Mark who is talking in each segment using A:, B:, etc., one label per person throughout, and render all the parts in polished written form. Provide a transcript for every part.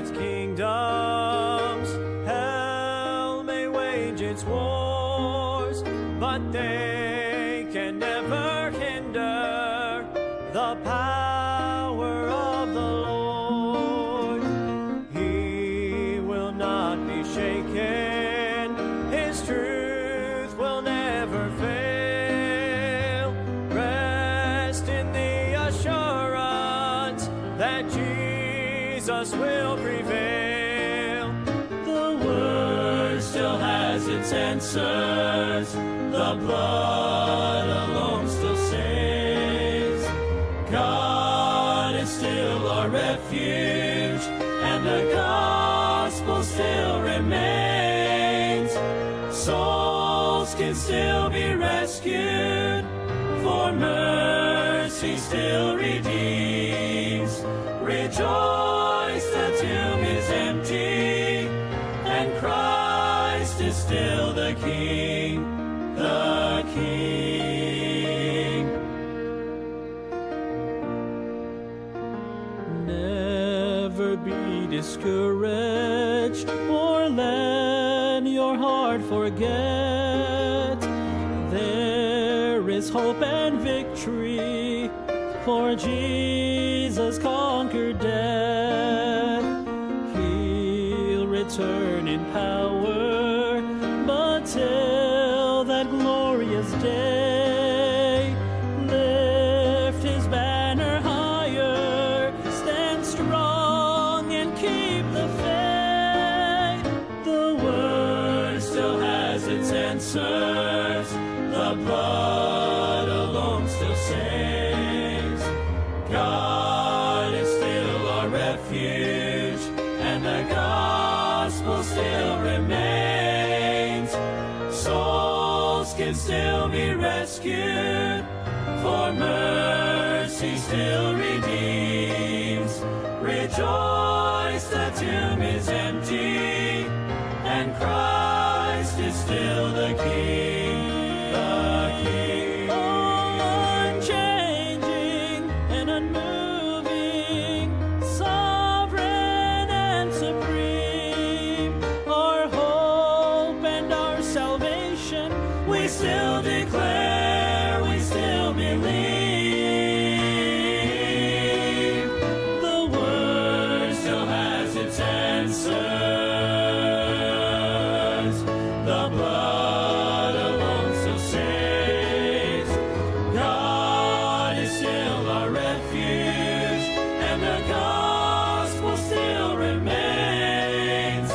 A: its kingdoms. Hell may wage its wars, but they can never hinder the power of the Lord. He will not be shaken, His truth will never fail. Rest in the assurance that Jesus will prevail. The Word still has its answers, the blood alone still saves. God is still our refuge, and the gospel still remains. Souls can still be rescued, for mercy still redeems. Rejoice, the tomb is empty, and Christ is still the King, the King. Never be discouraged, or let your heart forget. There is hope and victory, for Jesus conquered death. He'll return in power, but till that glorious day, lift His banner higher, stand strong and keep the faith. The Word still has its answers, the blood alone still saves. God is still our refuge, and the gospel still remains. Souls can still be rescued, for mercy still redeems. Rejoice, the tomb is empty, and Christ is still the King, the King. Unchanging and unmoving, sovereign and supreme, our hope and our salvation, we still declare, we still believe. The Word still has its answers, the blood alone still saves. God is still our refuge, and the gospel still remains.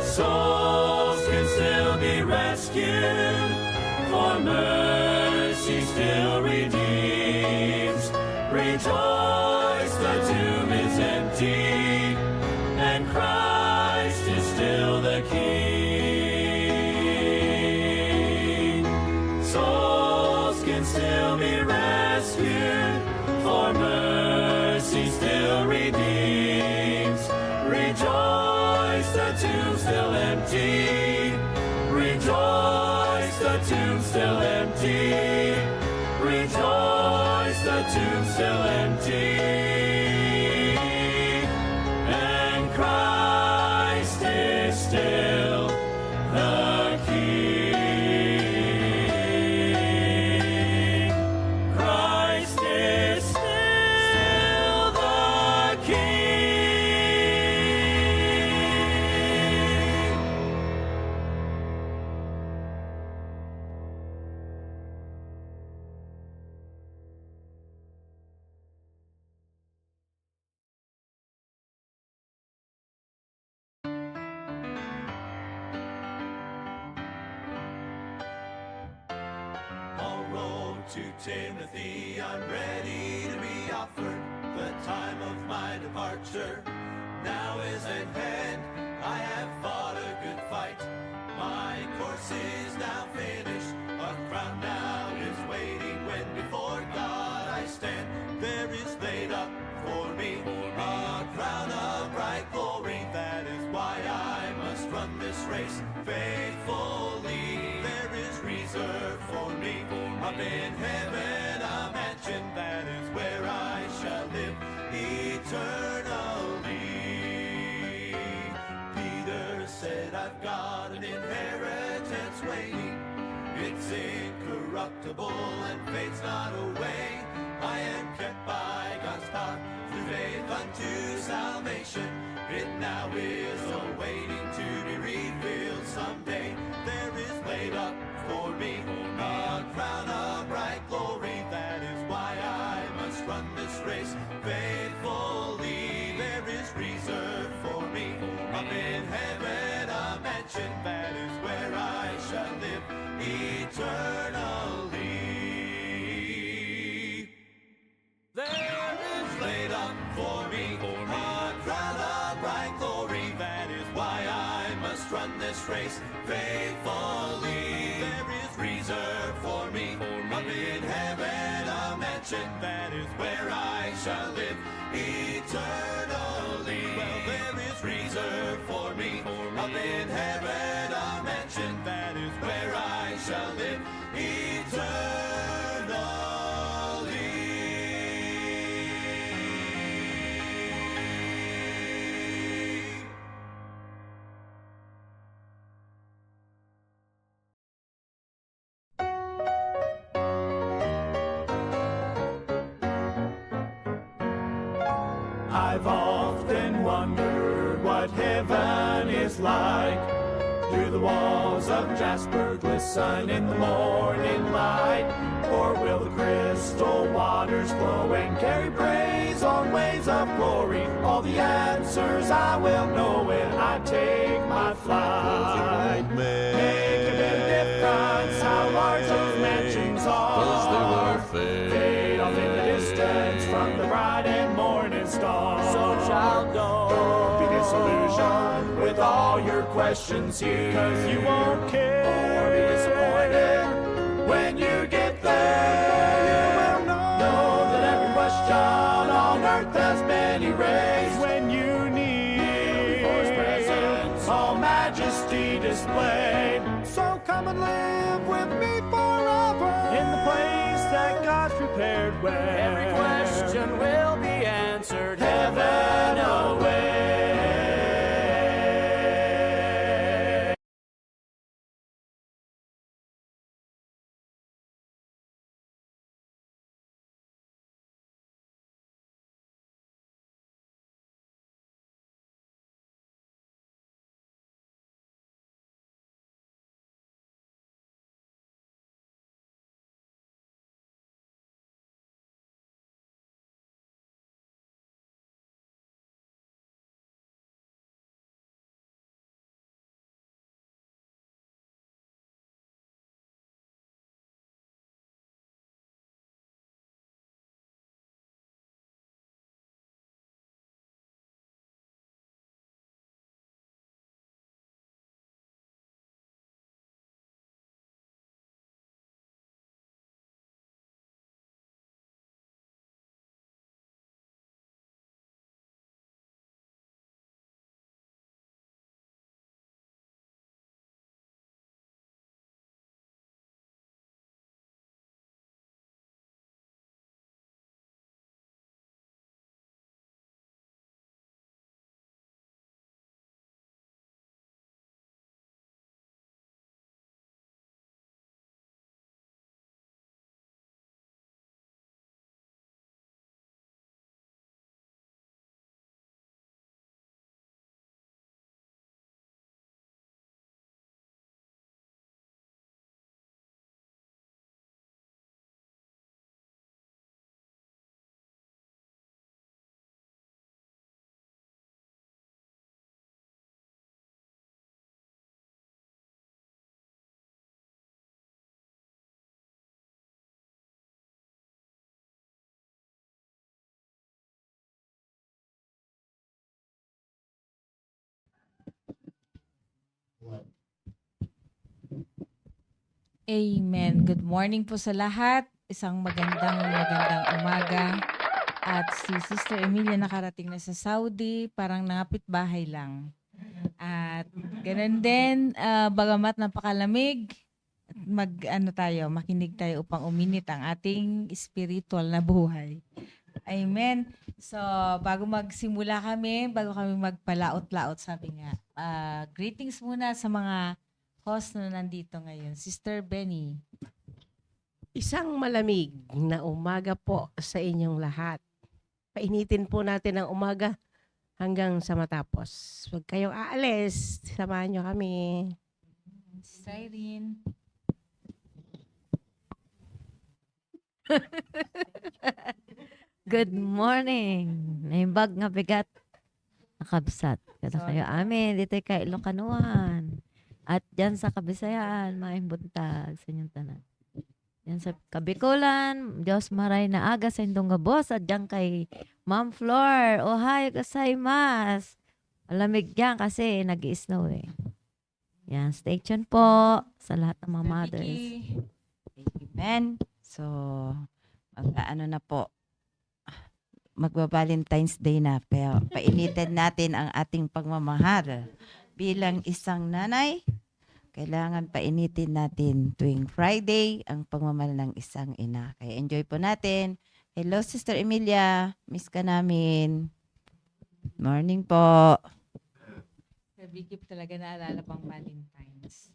A: Souls can still be rescued, for mercy still redeems. Rejoice, the tomb is empty, and Christ is still the King. Souls can still be rescued, for mercy still redeems. Rejoice, the tomb still empty. Rejoice, the tomb still empty. Rejoice, the tomb still empty. And Christ is still the King. Christ is still the King.
B: Paul wrote to Timothy, I'm ready to be offered. The time of my departure now is at hand. I have fought a good fight. My course is now finished. A crown now is waiting when before God I stand. There is laid up for me a crown of bright glory. That is why I must run this race faithfully. There is reserved for me up in heaven a mansion. That is where I shall live eternally. now is awaiting to be revealed someday. There is laid up for me a crown of bright glory. That is why I must run this race faithfully. There is reserved for me up in heaven a mansion. That is where I shall live eternally. There is laid up for me a crown of bright glory. That is why I must run this race faithfully. There is reserved for me up in heaven a mansion. That is where I shall live eternally. Well, there is reserved for me up in heaven a mansion. That is where I shall live eternally.
A: I've often wondered what heaven is like. Do the walls of jasper glisten in the morning light? Or will the crystal waters flow and carry praise on waves of glory? All the answers I will know when I take my flight. Make a big difference how large those mansions are. Fade off in the distance from the bright and morning star. So child, don't be disillusioned with all your questions here, 'cause you won't care or be disappointed when you get there. You will know that every question on earth has been erased when you need before His presence, all majesty displayed. So come and live with me forever in the place that God's prepared, where
C: Every question will be answered.
A: heaven away.
D: Amen. Good morning po sa lahat. Isang magandang umaga. At si Sister Emilia nakarating na sa Saudi, parang nangapit bahay lang. At ganun din, bagamat napakalamig, makinig tayo upang uminit ang ating spiritual na buhay. Amen. So, bago kami magpalaot-laot, sabi nga, greetings muna sa mga host na nandito ngayon. Sister Benny.
C: Isang malamig na umaga po sa inyong lahat. Painitin po natin ang umaga hanggang sa matapos. Huwag kayong aalis. Samahan nyo kami.
D: Sister Irene.
E: Good morning. Naimbag nga bigat. Nakabsat. Kada
D: Sorry.
E: kayo amin. Dito kay Ilocanuan. At dyan sa Kabisayaan, maayong buntag sa inyong tanan. Yan sa Kabikulan, Diyos maray na aga sa indong nga boss. At dyan kay Ma'am Flor. Ohayo kasaymas. Malamig yan kasi nag-i-snow eh. Yan, stay tuned po sa lahat ng mga mothers.
D: Vicky.
F: Amen. So, ano na po, magba-Valentine's Day na, pero painitin natin ang ating pagmamahal. Bilang isang nanay, kailangan painitin natin tuwing Friday ang pagmamahal ng isang ina. Kaya enjoy po natin. Hello, Sister Emilia. Miss ka namin. Morning po.
D: Sa Vicky talaga naalala pang Valentine's.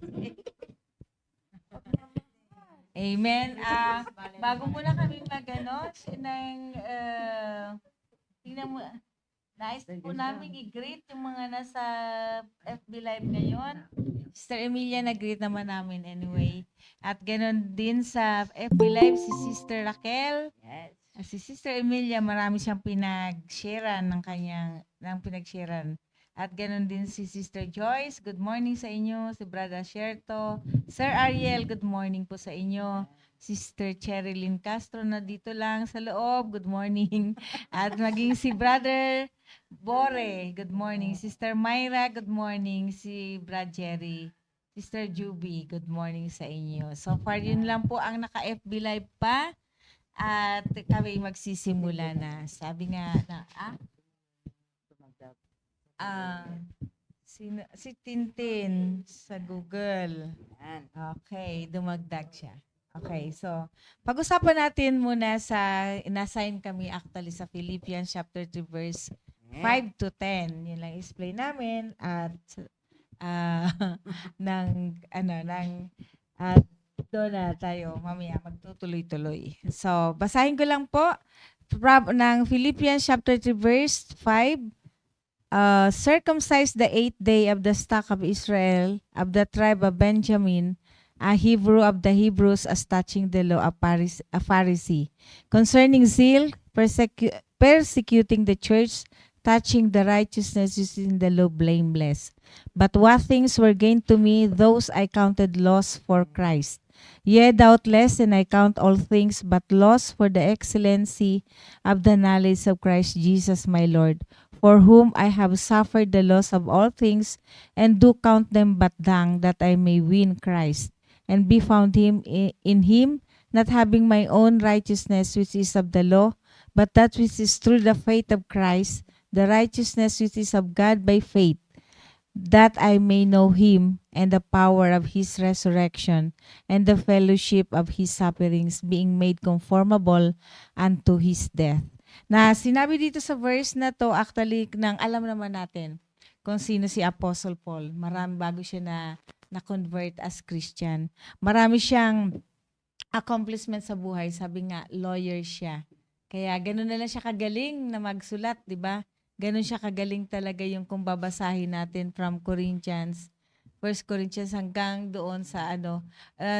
D: Amen. Bago muna kami tingnan mo, nais po namin i-greet yung mga nasa FB Live ngayon. Sister Emilia, nag-greet naman namin anyway. At ganoon din sa FB Live, si Sister Raquel.
F: Yes.
D: Si Sister Emilia, marami siyang pinag-sharean At ganoon din si Sister Joyce. Good morning sa inyo. Si Brother Sherto. Sir Ariel, good morning po sa inyo. Sister Cherilyn Castro na dito lang sa loob. Good morning. At maging si Brother Bore. Good morning. Sister Myra, good morning. Si Brad Jerry. Sister Juby, good morning sa inyo. So far, yun lang po ang naka-FB Live pa. At kami magsisimula na. Sabi nga na, si Tintin sa Google.
F: Yan.
D: Okay, dumagdag siya. Okay, so pag-usapan natin muna in-assign kami actually sa Philippians chapter 3 verse 5 to 10. Yun lang explain namin at doon na tayo mamaya magtutuloy-tuloy. So, basahin ko lang po ng Philippians chapter 3 verse 5. Circumcised the 8th day of the stock of Israel, of the tribe of Benjamin, a Hebrew of the Hebrews, as touching the law, a Pharisee. Concerning zeal, persecuting the church, touching the righteousness which is in the law, blameless. But what things were gained to me, those I counted loss for Christ. Yea, doubtless, and I count all things but loss for the excellency of the knowledge of Christ Jesus my Lord, for whom I have suffered the loss of all things, and do count them but dung, that I may win Christ, and be found in him, not having my own righteousness which is of the law, but that which is through the faith of Christ, the righteousness which is of God by faith, that I may know him and the power of his resurrection and the fellowship of his sufferings, being made conformable unto his death. Na sinabi dito sa verse na to, actually, nang alam naman natin kung sino si Apostle Paul. Marami bago siya na-convert as Christian. Marami siyang accomplishment sa buhay. Sabi nga, lawyer siya. Kaya ganun na lang siya kagaling na magsulat, di ba? Ganun siya kagaling talaga yung kung babasahin natin from Corinthians, 1 Corinthians hanggang doon sa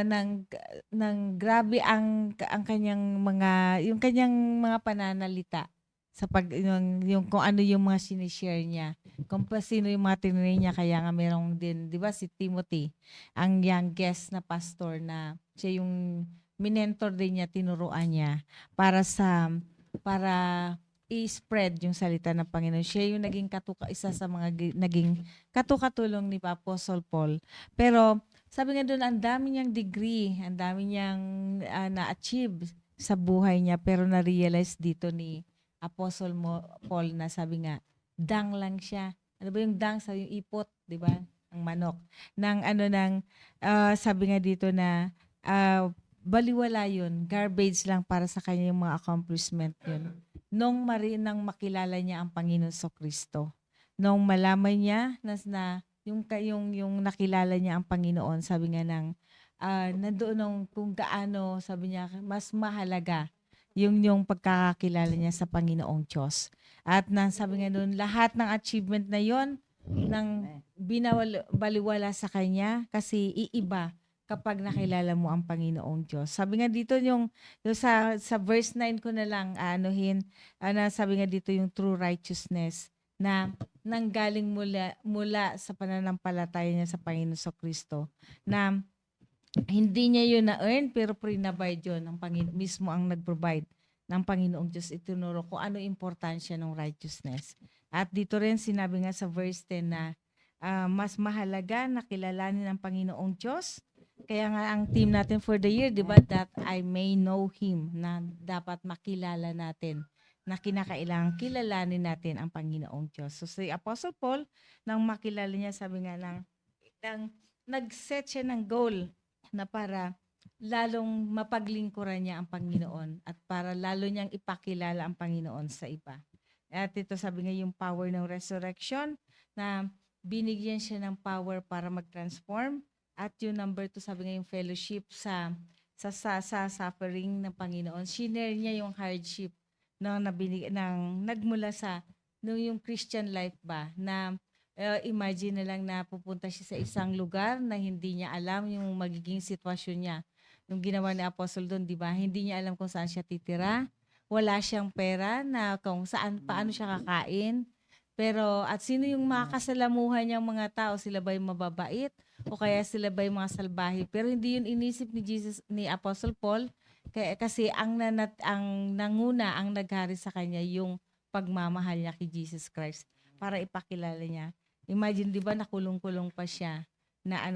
D: nang grabe ang kanyang yung kanyang mga pananalita sa yung kung ano yung mga sinishare niya. Kung sino yung mga tinanay niya, kaya nga merong din, di ba, si Timothy, ang youngest na pastor na siya yung minentor din niya, tinuruan niya para i-spread yung salita ng Panginoon. Siya yung isa sa mga naging katukatulong ni Apostle Paul. Pero sabi nga doon, ang dami niyang degree, ang dami niyang na-achieve sa buhay niya, pero na-realize dito ni Apostle Paul na sabi nga, dang lang siya. Ano ba yung dang? Sa yung ipot, di ba? Ang manok. Sabi nga dito na baliwala yun. Garbage lang para sa kanya yung mga accomplishment yun. Nung makilala niya ang Panginoon Kristo. Nung malaman niya na yung nakilala niya ang Panginoon, sabi nga nandoon kung gaano, sabi niya, mas mahalaga yung pagkakakilala niya sa Panginoong Diyos. At sabi nga doon, lahat ng achievement na yon nang binabaliwala sa kanya kasi iiba kapag nakilala mo ang Panginoong Diyos. Sabi nga dito yung sa verse 9 ko na lang sabi nga dito yung true righteousness na nanggaling mula sa pananampalataya niya sa Panginoon Kristo, na hindi niya yun na-earn pero pre-provide yun ng Panginoon mismo ang nag-provide ng Panginoong Diyos. Itinuro kung ano importansya ng righteousness. At dito rin sinabi nga sa verse 10 na mas mahalaga na kilalanin ang Panginoong Diyos. Kaya nga ang theme natin for the year, di ba, that I may know Him, na dapat makilala natin, na kinakailangan kilalanin natin ang Panginoong Diyos. So si Apostle Paul, nang makilala niya, sabi nga nag-set siya ng goal na para lalong mapaglingkuran niya ang Panginoon at para lalo niyang ipakilala ang Panginoon sa iba. At ito sabi nga yung power ng resurrection, na binigyan siya ng power para mag-transform. At yung number 2, sabi nga yung fellowship sa suffering ng Panginoon. Shinare niya yung hardship nagmula sa yung Christian life ba, na imagine na lang na pupunta siya sa isang lugar na hindi niya alam yung magiging sitwasyon niya. Yung ginawa ni Apostle doon, di ba? Hindi niya alam kung saan siya titira. Wala siyang pera na kung paano siya kakain. Pero at sino yung makakasalamuhan niyang mga tao? Sila ba yung mababait? O kaya sila ba yung mga salbahe? Pero hindi yun inisip ni Apostle Paul. Kasi ang nanguna, ang naghari sa kanya yung pagmamahal niya kay Jesus Christ para ipakilala niya. Imagine, di ba, nakulong-kulong pa siya na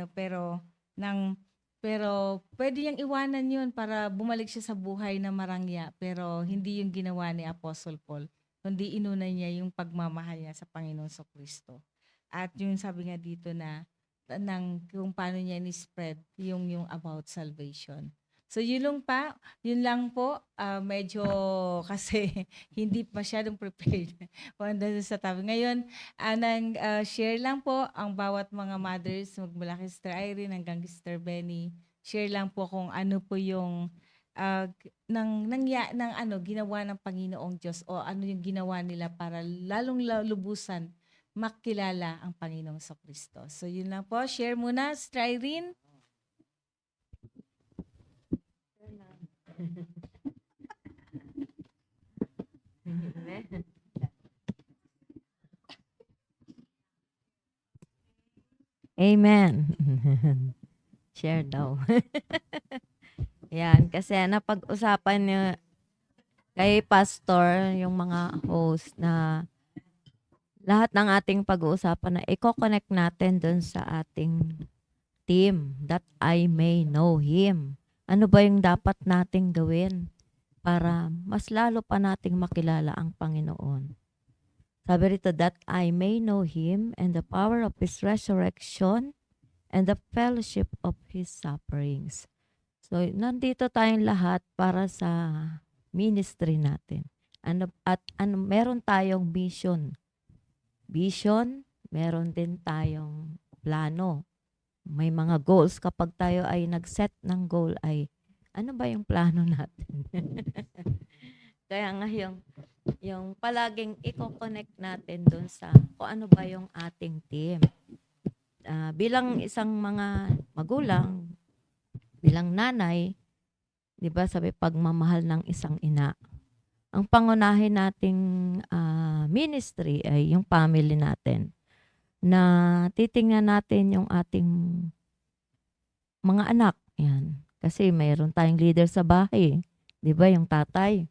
D: pero pwede niyang iwanan yun para bumalik siya sa buhay na marangya. Pero hindi yung ginawa ni Apostle Paul, kundi inuna niya yung pagmamahal niya sa Panginoon Kristo. At yung sabi nga dito na kung paano niya ni-spread yung about salvation. So yun lang po, medyo kasi hindi masyadong prepared sa tabi. Ngayon, share lang po ang bawat mga mothers, magmula kay Sister Irene hanggang Sister Benny. Share lang po kung ano po yung ginawa ng Panginoong Diyos, o ano yung ginawa nila para lalong lubusan makilala ang Panginoong Kristo. So yun lang po, share muna, Sister Irene.
E: Amen. Share daw. Yan, kasi napag-usapan niya kay Pastor, yung mga host, na lahat ng ating pag-uusapan na i-connect natin dun sa ating team, that I may know Him. Ano ba yung dapat nating gawin para mas lalo pa nating makilala ang Panginoon? Sabi rito, that I may know Him and the power of His resurrection and the fellowship of His sufferings. So, nandito tayong lahat para sa ministry natin. Meron tayong vision. Vision, meron din tayong plano. May mga goals. Kapag tayo ay nag-set ng goal, ay ano ba yung plano natin? Kaya nga yung palaging i-connect natin doon sa kung ano ba yung ating team. Bilang isang mga magulang, bilang nanay, di ba sabi pagmamahal ng isang ina, ang pangunahin nating ministry ay yung family natin, na titingnan natin yung ating mga anak. Yan. Kasi mayroon tayong leader sa bahay, di ba, yung tatay.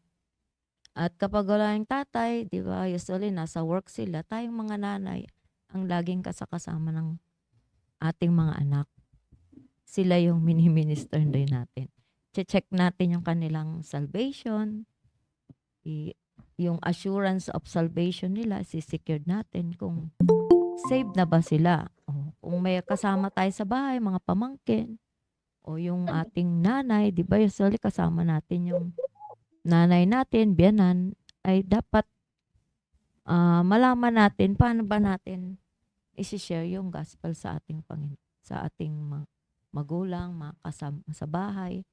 E: At kapag wala yung tatay, di ba, usually nasa work sila, tayong mga nanay ang laging kasama ng ating mga anak. Sila yung mini-minister din natin. Check natin yung kanilang salvation, yung assurance of salvation nila, si-secured natin kung saved na ba sila. O, kung may kasama tayo sa bahay, mga pamangkin, o yung ating nanay, di ba, usually kasama natin yung nanay natin, biyanan, ay dapat malaman natin paano ba natin isi-share yung gospel sa ating Panginoon, sa ating magulang, mga kasama sa bahay.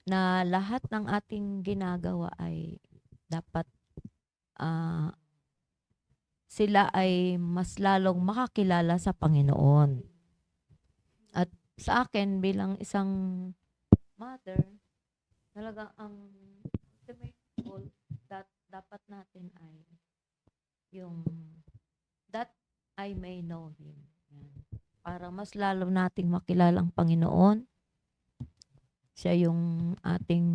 E: na lahat ng ating ginagawa ay dapat ah, sila ay mas lalong makakilala sa Panginoon. At sa akin bilang isang mother, talaga ang ultimate goal that dapat natin ay yung that I may know Him. Yan. Para mas lalo nating makilala ang Panginoon. Siya yung ating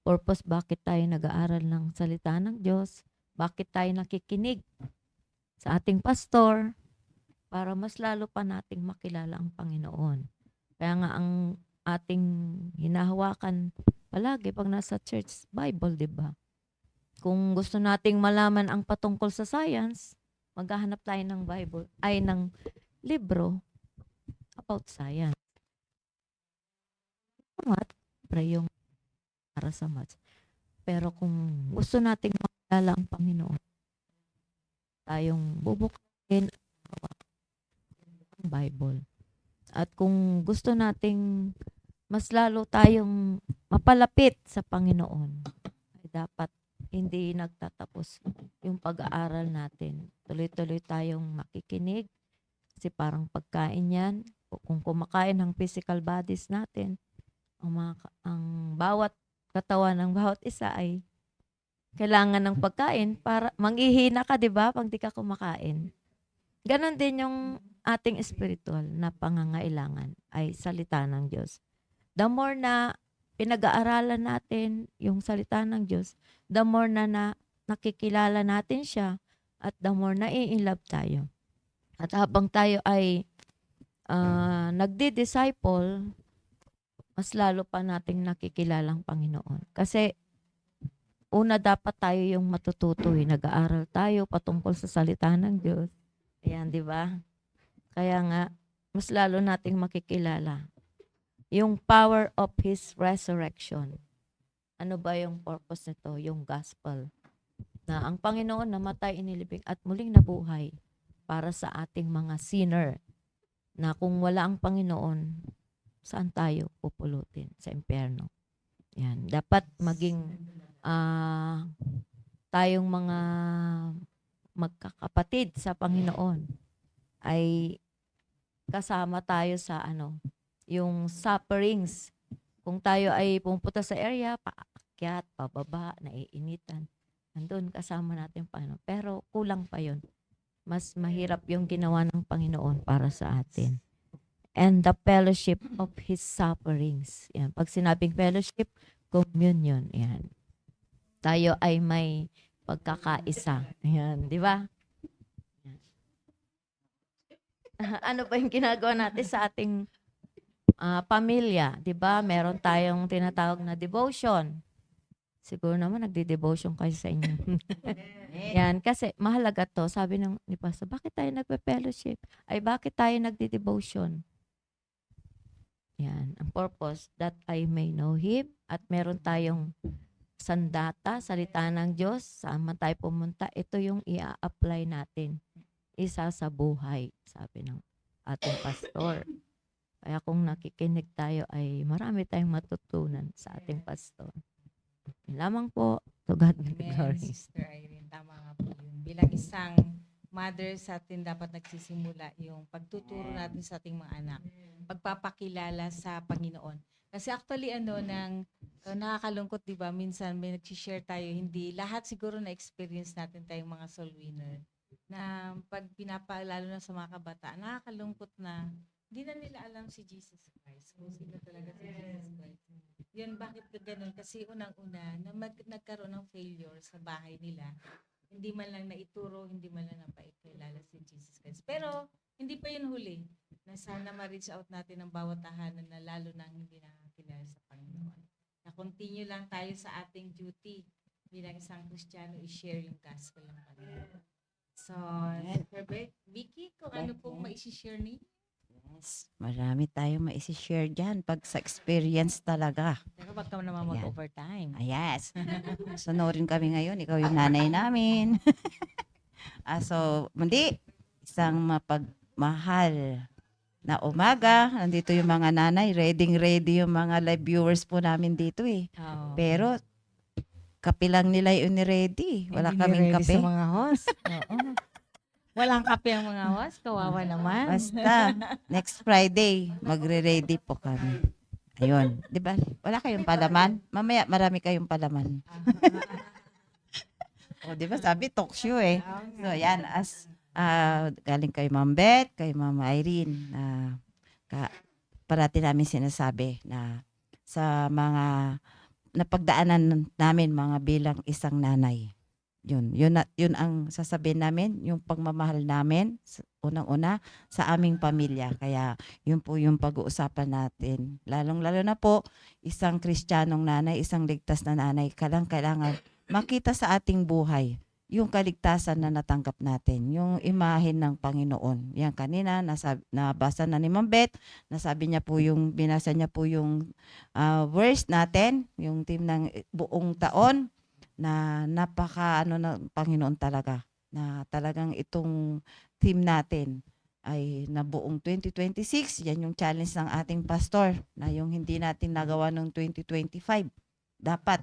E: purpose bakit tayo nag-aaral ng salita ng Diyos, bakit tayo nakikinig sa ating pastor, para mas lalo pa nating makilala ang Panginoon. Kaya nga ang ating hinahawakan palagi pag nasa church, Bible, di ba? Kung gusto nating malaman ang patungkol sa science, maghahanap tayo ng Bible, ay ng libro about science. Math, yung para sa maths. Pero kung gusto nating makilala ang Panginoon, tayong bubukin ang Bible. At kung gusto nating mas lalo tayong mapalapit sa Panginoon, ay dapat hindi nagtatapos yung pag-aaral natin. Tuloy-tuloy tayong makikinig kasi parang pagkain yan. Kung kumakain ng physical bodies natin, ang bawat katawan ng bawat isa ay kailangan ng pagkain para manghihina ka, 'di ba? Pag di ka kumakain. Ganon din yung ating spiritual na pangangailangan ay salita ng Diyos. The more na pinag-aaralan natin yung salita ng Diyos, the more na nakikilala natin siya at the more na i-inlove tayo. At habang tayo ay nagdi-disciple, mas lalo pa nating nakikilala ang Panginoon. Kasi una dapat tayo yung matututo, nag-aaral tayo patungkol sa salita ng Diyos. Ayan, di ba? Kaya nga, mas lalo nating makikilala yung power of His resurrection. Ano ba yung purpose nito? Yung gospel. Na ang Panginoon namatay, inilibing at muling nabuhay para sa ating mga sinner. Na kung wala ang Panginoon, saan tayo pupulutin? Sa impyerno. Yan. Dapat maging tayong mga magkakapatid sa Panginoon ay kasama tayo sa yung sufferings. Kung tayo ay pumunta sa area, paakyat, pababa, naiinitan, nandun kasama natin ang Panginoon. Pero kulang pa yun. Mas mahirap yung ginawa ng Panginoon para sa atin. And the fellowship of His sufferings. Yan. Pag sinabing fellowship, communion. Yan. Tayo ay may pagkakaisa. Yan. Di ba? Yan. Ano ba yung ginagawa natin sa ating pamilya? Di ba? Meron tayong tinatawag na devotion. Siguro naman nagdi-devotion kayo sa inyo. Yan. Kasi mahalaga to. Sabi ni Pastor, bakit tayo nagpe-fellowship? Ay bakit tayo nagdi-devotion? Yan. Ang purpose, that I may know Him. At meron tayong sandata, salita ng Diyos. Saan man tayo pumunta, ito yung i-apply natin. Isa sa buhay, sabi ng ating pastor. Kaya kung nakikinig tayo, ay marami tayong matutunan sa ating pastor. Yun lamang po. To God be the
D: Amen,
E: glory.
D: Sister Irene. Tama nga po yun. Bilang isang mother sa atin, dapat nagsisimula yung pagtuturo natin sa ating mga anak. Pagpapakilala sa Panginoon. Kasi actually, nakakalungkot, di ba? Minsan may nag-share tayo, hindi lahat siguro na-experience natin tayong mga soul winner. Na pag pinapaalalo na sa mga kabataan, nakakalungkot na hindi na nila alam si Jesus Christ. Kung sino talaga si Jesus Christ. Yan, bakit ka ganun? Kasi unang-una, nagkaroon ng failure sa bahay nila. Hindi man lang naituro, hindi man lang napaikilala si Jesus Christ. Pero, hindi pa yun huli. Na sana ma-reach out natin ang bawat tahanan na lalo nang hindi nakakilala sa Panginoon. Na continue lang tayo sa ating duty bilang isang Kristiyano, i-share yung gospel ng Panginoon. So, Sister Vicky, kung ano pong ma-share niyo?
F: Yes. Marami tayong maisi-share dyan pag sa experience talaga.
D: Pero wag ka naman mag-overtime.
F: Yes. Sonorin kami ngayon. Ikaw yung nanay namin. So, hindi. Isang mapagmahal na umaga. Nandito yung mga nanay, ready yung mga live viewers po namin dito eh.
D: Oo.
F: Pero kape lang nila yung ni-ready. Wala
D: Hindi
F: kaming
D: ready
F: kape.
D: sa mga host. Oo. Walang kape ang mga host. Kawawa naman.
F: Basta, next Friday, magre-ready po kami. Ayun. Di ba? Wala kayong palaman? Mamaya, marami kayong palaman. O, di ba? Sabi, talk show eh. So, yan. Galing kay Ma'am Beth, kay Ma'am Irene, parati namin sinasabi na sa mga napagdaanan namin mga bilang isang nanay. Yun ang sasabihin namin, yung pagmamahal namin, unang-una, sa aming pamilya. Kaya yun po yung pag-uusapan natin. Lalong-lalo na po, isang Kristiyanong nanay, isang ligtas na nanay, kailangan makita sa ating buhay yung kaligtasan na natanggap natin, yung imahen ng Panginoon. Yan kanina, nabasa na ni Ma'am Beth, binasa niya po yung verse natin, yung team ng buong taon, na napaka ng Panginoon talaga, na talagang itong team natin ay na buong 2026, yan yung challenge ng ating pastor, na yung hindi natin nagawa noong 2025, dapat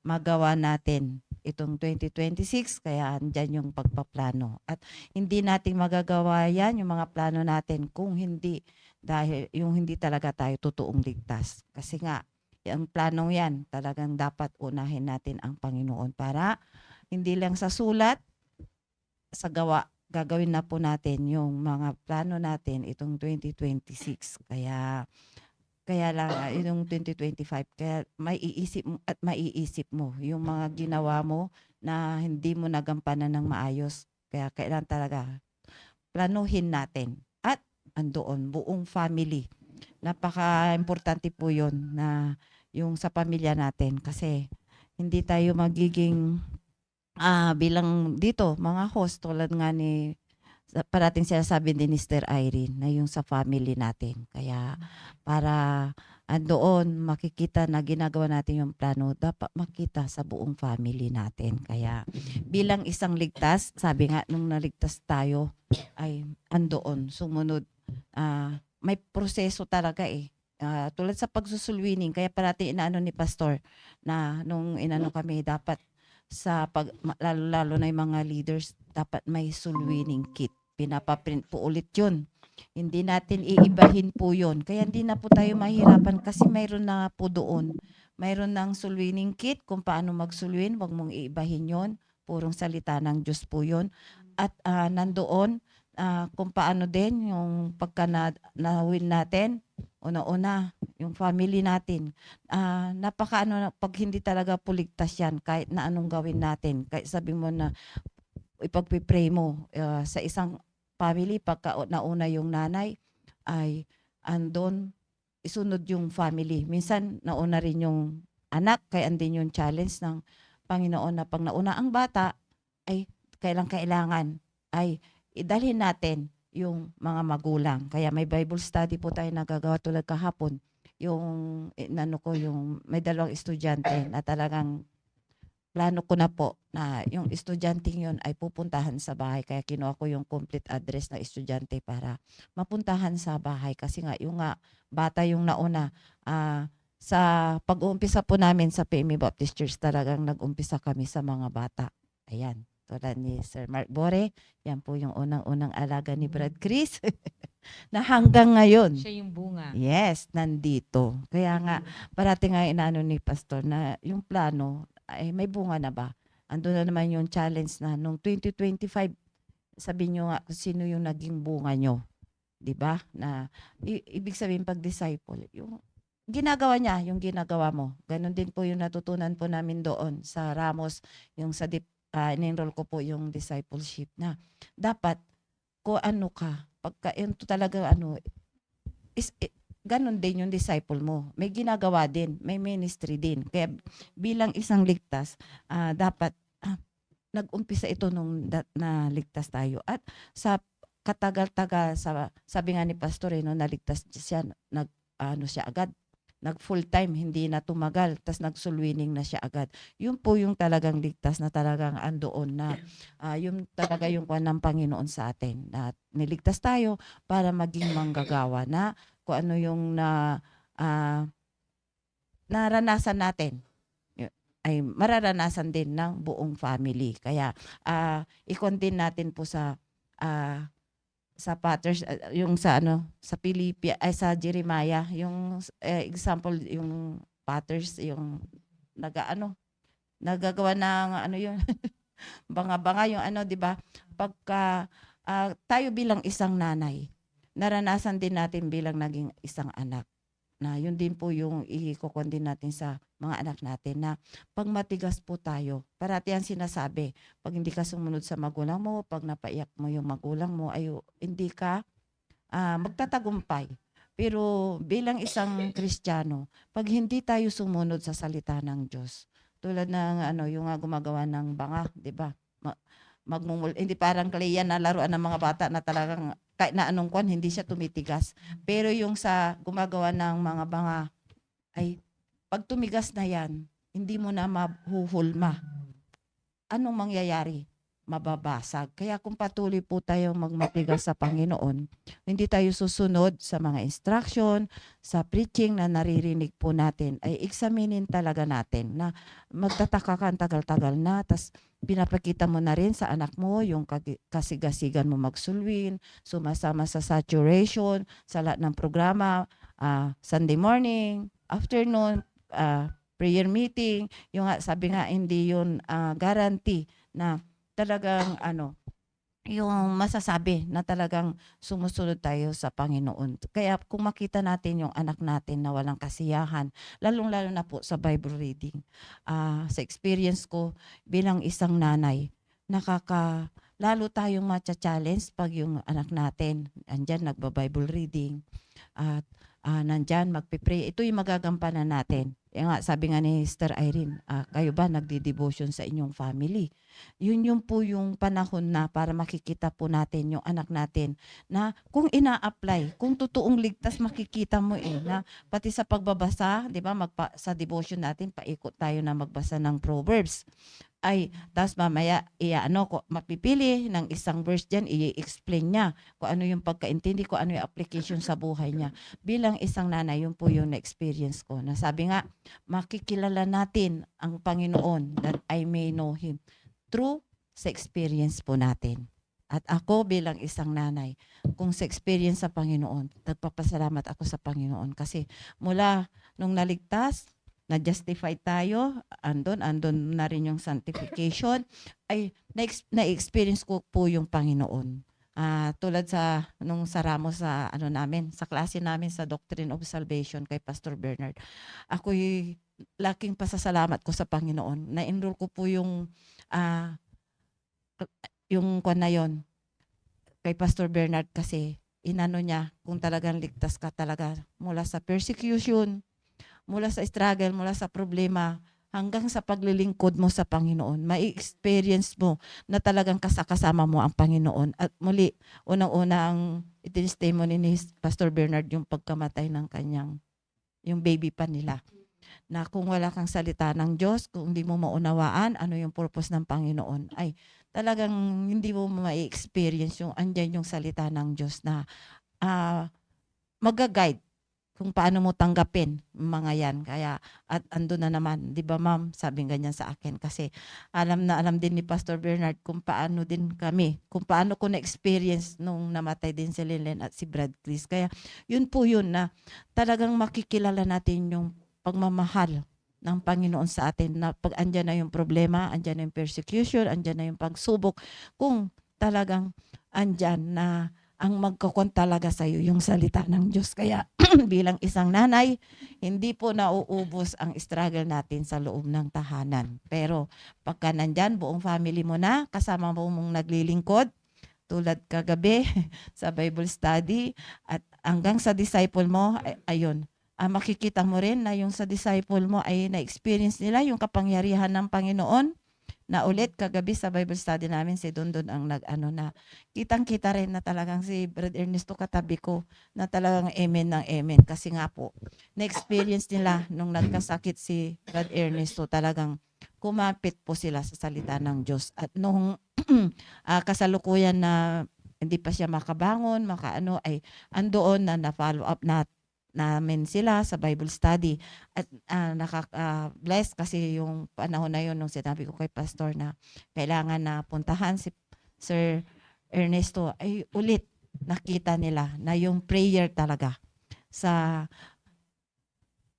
F: magawa natin itong 2026, kaya andyan yung pagpaplano. At hindi natin magagawa yan, yung mga plano natin, kung hindi, dahil yung hindi talaga tayo totoong ligtas. Kasi nga, ang planong yan, talagang dapat unahin natin ang Panginoon para hindi lang sa sulat, sa gawa, gagawin na po natin yung mga plano natin itong 2026. Kaya lang, yung 2025, kaya maiisip mo yung mga ginawa mo na hindi mo nagampanan ng maayos. Kaya kailan talaga, planuhin natin. At andoon, buong family. Napaka-importante po yun na yung sa pamilya natin, kasi hindi tayo magiging bilang dito mga host, tulad nga ni parating sinasabi ni Sister Irene, na yung sa family natin. Kaya para andoon makikita na ginagawa natin yung plano, dapat makita sa buong family natin. Kaya bilang isang ligtas, sabi nga nung naligtas tayo ay andoon sumunod, may proseso talaga eh. Tulad sa pagsusulwining, kaya parati inaano ni pastor na nung inano kami, dapat lalo na yung mga leaders, dapat may sulwining kit. Pinapaprint po ulit yun. Hindi natin iibahin po yun. Kaya hindi na po tayo mahirapan, kasi mayroon na po doon. Mayroon ng sulwining kit kung paano magsulwin. Huwag mong iibahin yun. Purong salita ng Diyos po yun. At nandoon kung paano din yung pagka na-win natin, una-una, yung family natin. Pag hindi talaga puligtas yan, kahit na anong gawin natin, kahit sabi mo na ipagpipray mo sa isang family, pagka nauna yung nanay, ay andon, isunod yung family. Minsan, nauna rin yung anak, kaya andin yung challenge ng Panginoon na pag nauna ang bata, ay kailangan ay idalhin natin yung mga magulang. Kaya may Bible study po tayo nagagawa tulad kahapon. Yung may dalawang estudyante na talagang plano ko na po na yung estudyante yun ay pupuntahan sa bahay. Kaya kinuha ko yung complete address ng estudyante para mapuntahan sa bahay. Kasi nga, yung bata yung nauna. Sa pag-uumpisa po namin sa PMA Baptist Church, talagang nag-umpisa kami sa mga bata. Ayan. Tulad ni Sir Mark Bore, yan po yung unang-unang alaga ni Brad Chris na hanggang ngayon.
D: Siya yung bunga.
F: Yes, nandito. Kaya nga, parati nga inaano ni Pastor na yung plano, ay may bunga na ba? Ando na naman yung challenge na nung 2025, sabihin nyo nga kung sino yung naging bunga nyo. Diba? Na, ibig sabihin pag-disciple, yung ginagawa niya, yung ginagawa mo. Ganon din po yung natutunan po namin doon sa Ramos, yung sa in-enroll ko po yung discipleship na dapat ko ano ka, pagka yun talaga ganon din yung disciple mo. May ginagawa din, may ministry din. Kaya bilang isang ligtas, dapat nag-umpisa ito nung naligtas tayo. At sa katagal-tagal, sabi nga ni Pastor, no, naligtas siya, siya agad, nag full time, hindi na tumagal, tas nag-soul-winning na siya agad. Yun po yung talagang ligtas na talagang andoon na yung talaga yung kuwan ng Panginoon sa atin. Na niligtas tayo para maging manggagawa na kung ano yung naranasan natin ay mararanasan din ng buong family. Kaya i-continue natin po sa Patters, yung sa sa ay sa Jeremiah, yung example, yung Patters, yung nagagawa ng yun, banga-banga yung di ba? Pagka tayo bilang isang nanay, naranasan din natin bilang naging isang anak. Na yun din po yung i-kokon din natin sa mga anak natin na pag matigas po tayo, parati ang sinasabi, pag hindi ka sumunod sa magulang mo, pag napaiyak mo yung magulang mo, ay hindi ka magtatagumpay. Pero bilang isang Kristiyano, pag hindi tayo sumunod sa salita ng Diyos, tulad ng yung gumagawa ng banga, di ba? Hindi parang clay yan na laruan ng mga bata na talagang kahit na anong kwan, hindi siya tumitigas. Pero yung sa gumagawa ng mga banga, ay pag tumigas na yan, hindi mo na mahuhulma. Anong mangyayari? Mababasag. Kaya kung patuloy po tayo magmatigas sa Panginoon, hindi tayo susunod sa mga instruction, sa preaching na naririnig po natin, ay examinin talaga natin na magtataka ka tagal-tagal na, tas pinapakita mo na rin sa anak mo yung kasigasigan mo magsulwin, sumasama sa saturation, sa lahat ng programa, Sunday morning, afternoon, prayer meeting, yung sabi nga hindi yun guarantee na talagang yung masasabi na talagang sumusunod tayo sa Panginoon. Kaya kung makita natin yung anak natin na walang kasiyahan, lalong-lalo na po sa Bible reading, sa experience ko bilang isang nanay, lalo tayong matcha-challenge pag yung anak natin, andyan nagba-Bible reading, at nandyan magpipray. Ito yung magagampanan natin. Yung sabi nga ni Sister Irene, kayo ba nagdi-devotion sa inyong family? Yun po yung panahon na para makikita po natin yung anak natin na kung ina-apply, kung totoong ligtas, makikita mo na pati sa pagbabasa, di ba, sa devotion natin, paikot tayo na magbasa ng Proverbs. Tapos mamaya, mapipili ng isang verse dyan, i-explain niya kung ano yung pagkaintindi, kung ano yung application sa buhay niya. Bilang isang nanay, yun po yung na-experience ko. Na sabi nga, makikilala natin ang Panginoon that I may know Him through sa experience po natin. At ako bilang isang nanay, kung sa experience sa Panginoon, nagpapasalamat ako sa Panginoon kasi mula nung naligtas, na-justify tayo, andon na rin yung sanctification, ay na-experience ko po yung Panginoon. Tulad nung sa Ramos sa sa klase namin sa Doctrine of Salvation kay Pastor Bernard. Ako'y laking pasasalamat ko sa Panginoon. Na-enroll ko po yung kwan na yon kay Pastor Bernard kasi inano niya kung talagang ligtas ka talaga mula sa persecution, mula sa struggle, mula sa problema, hanggang sa paglilingkod mo sa Panginoon, mai-experience mo na talagang kasama mo ang Panginoon. At muli, unang-una ang testimony ni Pastor Bernard yung pagkamatay ng yung baby pa nila. Na kung wala kang salita ng Diyos, kung hindi mo maunawaan ano yung purpose ng Panginoon, ay talagang hindi mo mai-experience yung andyan yung salita ng Diyos na mag-guide kung paano mo tanggapin mga yan. Kaya, at ando na naman, di ba ma'am, sabing ganyan sa akin. Kasi alam din ni Pastor Bernard kung paano din kami, kung paano ko na-experience nung namatay din si Lynn at si Brad Chris. Kaya yun po yun na talagang makikilala natin yung pagmamahal ng Panginoon sa atin na pag andyan na yung problema, andyan na yung persecution, andyan na yung pagsubok, kung talagang andyan na ang magkukon talaga sa iyo yung salita ng Diyos. Kaya bilang isang nanay, hindi po nauubos ang struggle natin sa loob ng tahanan. Pero pagka nandyan, buong family mo na, kasama mo mong naglilingkod, tulad kagabi sa Bible study, at hanggang sa disciple mo, ayun, makikita mo rin na yung sa disciple mo ay na-experience nila yung kapangyarihan ng Panginoon. na ulit kagabi sa Bible study namin si Dondon ang nag-ano na kitang-kita rin na talagang si Brad Ernesto katabi ko na talagang amen ng amen kasi nga po na-experience nila nung nagkasakit si Brad Ernesto talagang kumapit po sila sa salita ng Diyos at nung kasalukuyan na hindi pa siya makabangon, makaano ay andoon na na-follow up namin sila sa Bible study at bless kasi yung panahon na yun nung sinabi ko kay pastor na kailangan na puntahan si Sir Ernesto ay ulit nakita nila na yung prayer talaga sa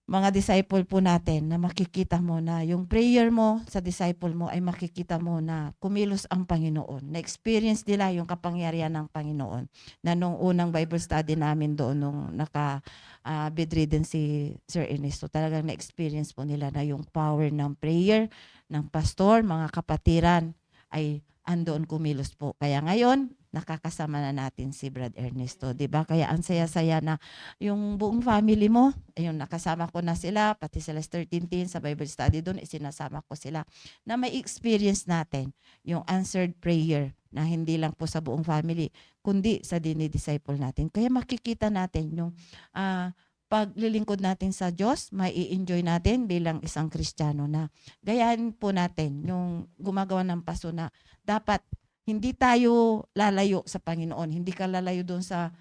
F: mga disciple po natin na makikita mo na yung prayer mo sa disciple mo ay makikita mo na kumilos ang Panginoon. Na-experience nila yung kapangyarihan ng Panginoon. Na nung unang Bible study namin doon nung bedridden si Sir Ernesto, talagang na-experience po nila na yung power ng prayer ng pastor, mga kapatiran ay andoon kumilos po. Kaya ngayon, nakakasama na natin si Brad Ernesto, 'di ba? Kaya ang saya-saya na yung buong family mo, ayun nakasama ko na sila, pati sila 13 teens sa Bible study doon, isinasama ko sila na may experience natin yung answered prayer na hindi lang po sa buong family, kundi sa dinidisciple natin. Kaya makikita natin yung paglilingkod natin sa Diyos, may i-enjoy natin bilang isang Kristiyano na gayahin po natin yung gumagawa ng paso na dapat hindi tayo lalayo sa Panginoon. Hindi ka lalayo doon sa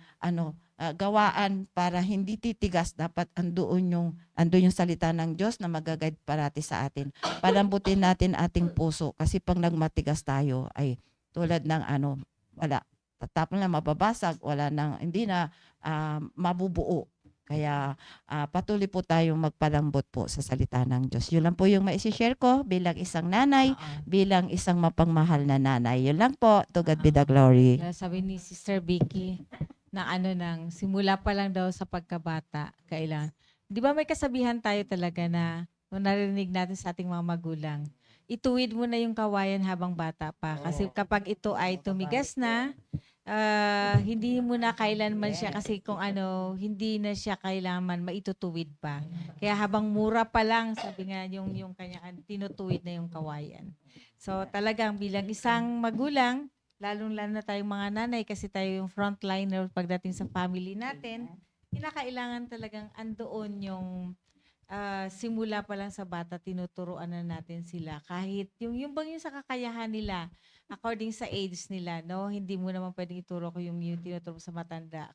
F: gawaan para hindi titigas. Dapat andoon yung salita ng Diyos na mag-guide parati sa atin. Palambutin natin ating puso kasi pag nagmatigas tayo ay tulad ng wala. Tapos na mababasag, hindi na mabubuo. Kaya patuloy po tayong magpalambot po sa salita ng Diyos. Yun lang po yung maisishare ko bilang isang nanay, bilang isang mapangmahal na nanay. Yun lang po. To God be the glory.
D: Sabi ni Sister Vicky na simula pa lang daw sa pagkabata, kailangan. Di ba may kasabihan tayo talaga na kung narinig natin sa ating mga magulang, ituwid mo na yung kawayan habang bata pa. Kasi kapag ito ay tumigas na, hindi mo na kailanman siya kasi hindi na siya kailangan maitutuwid pa. Kaya habang mura pa lang, sabi nga yung kanya tinutuwid na yung kawayan. So talagang bilang isang magulang, lalong-lalo na tayong mga nanay kasi tayo yung frontliner pagdating sa family natin, kinakailangan talagang andoon yung simula pa lang sa bata, tinuturuan na natin sila. Kahit yung sa kakayahan nila, according sa age nila, no? Hindi mo naman pwedeng ituro ko yung tinuturo sa matanda,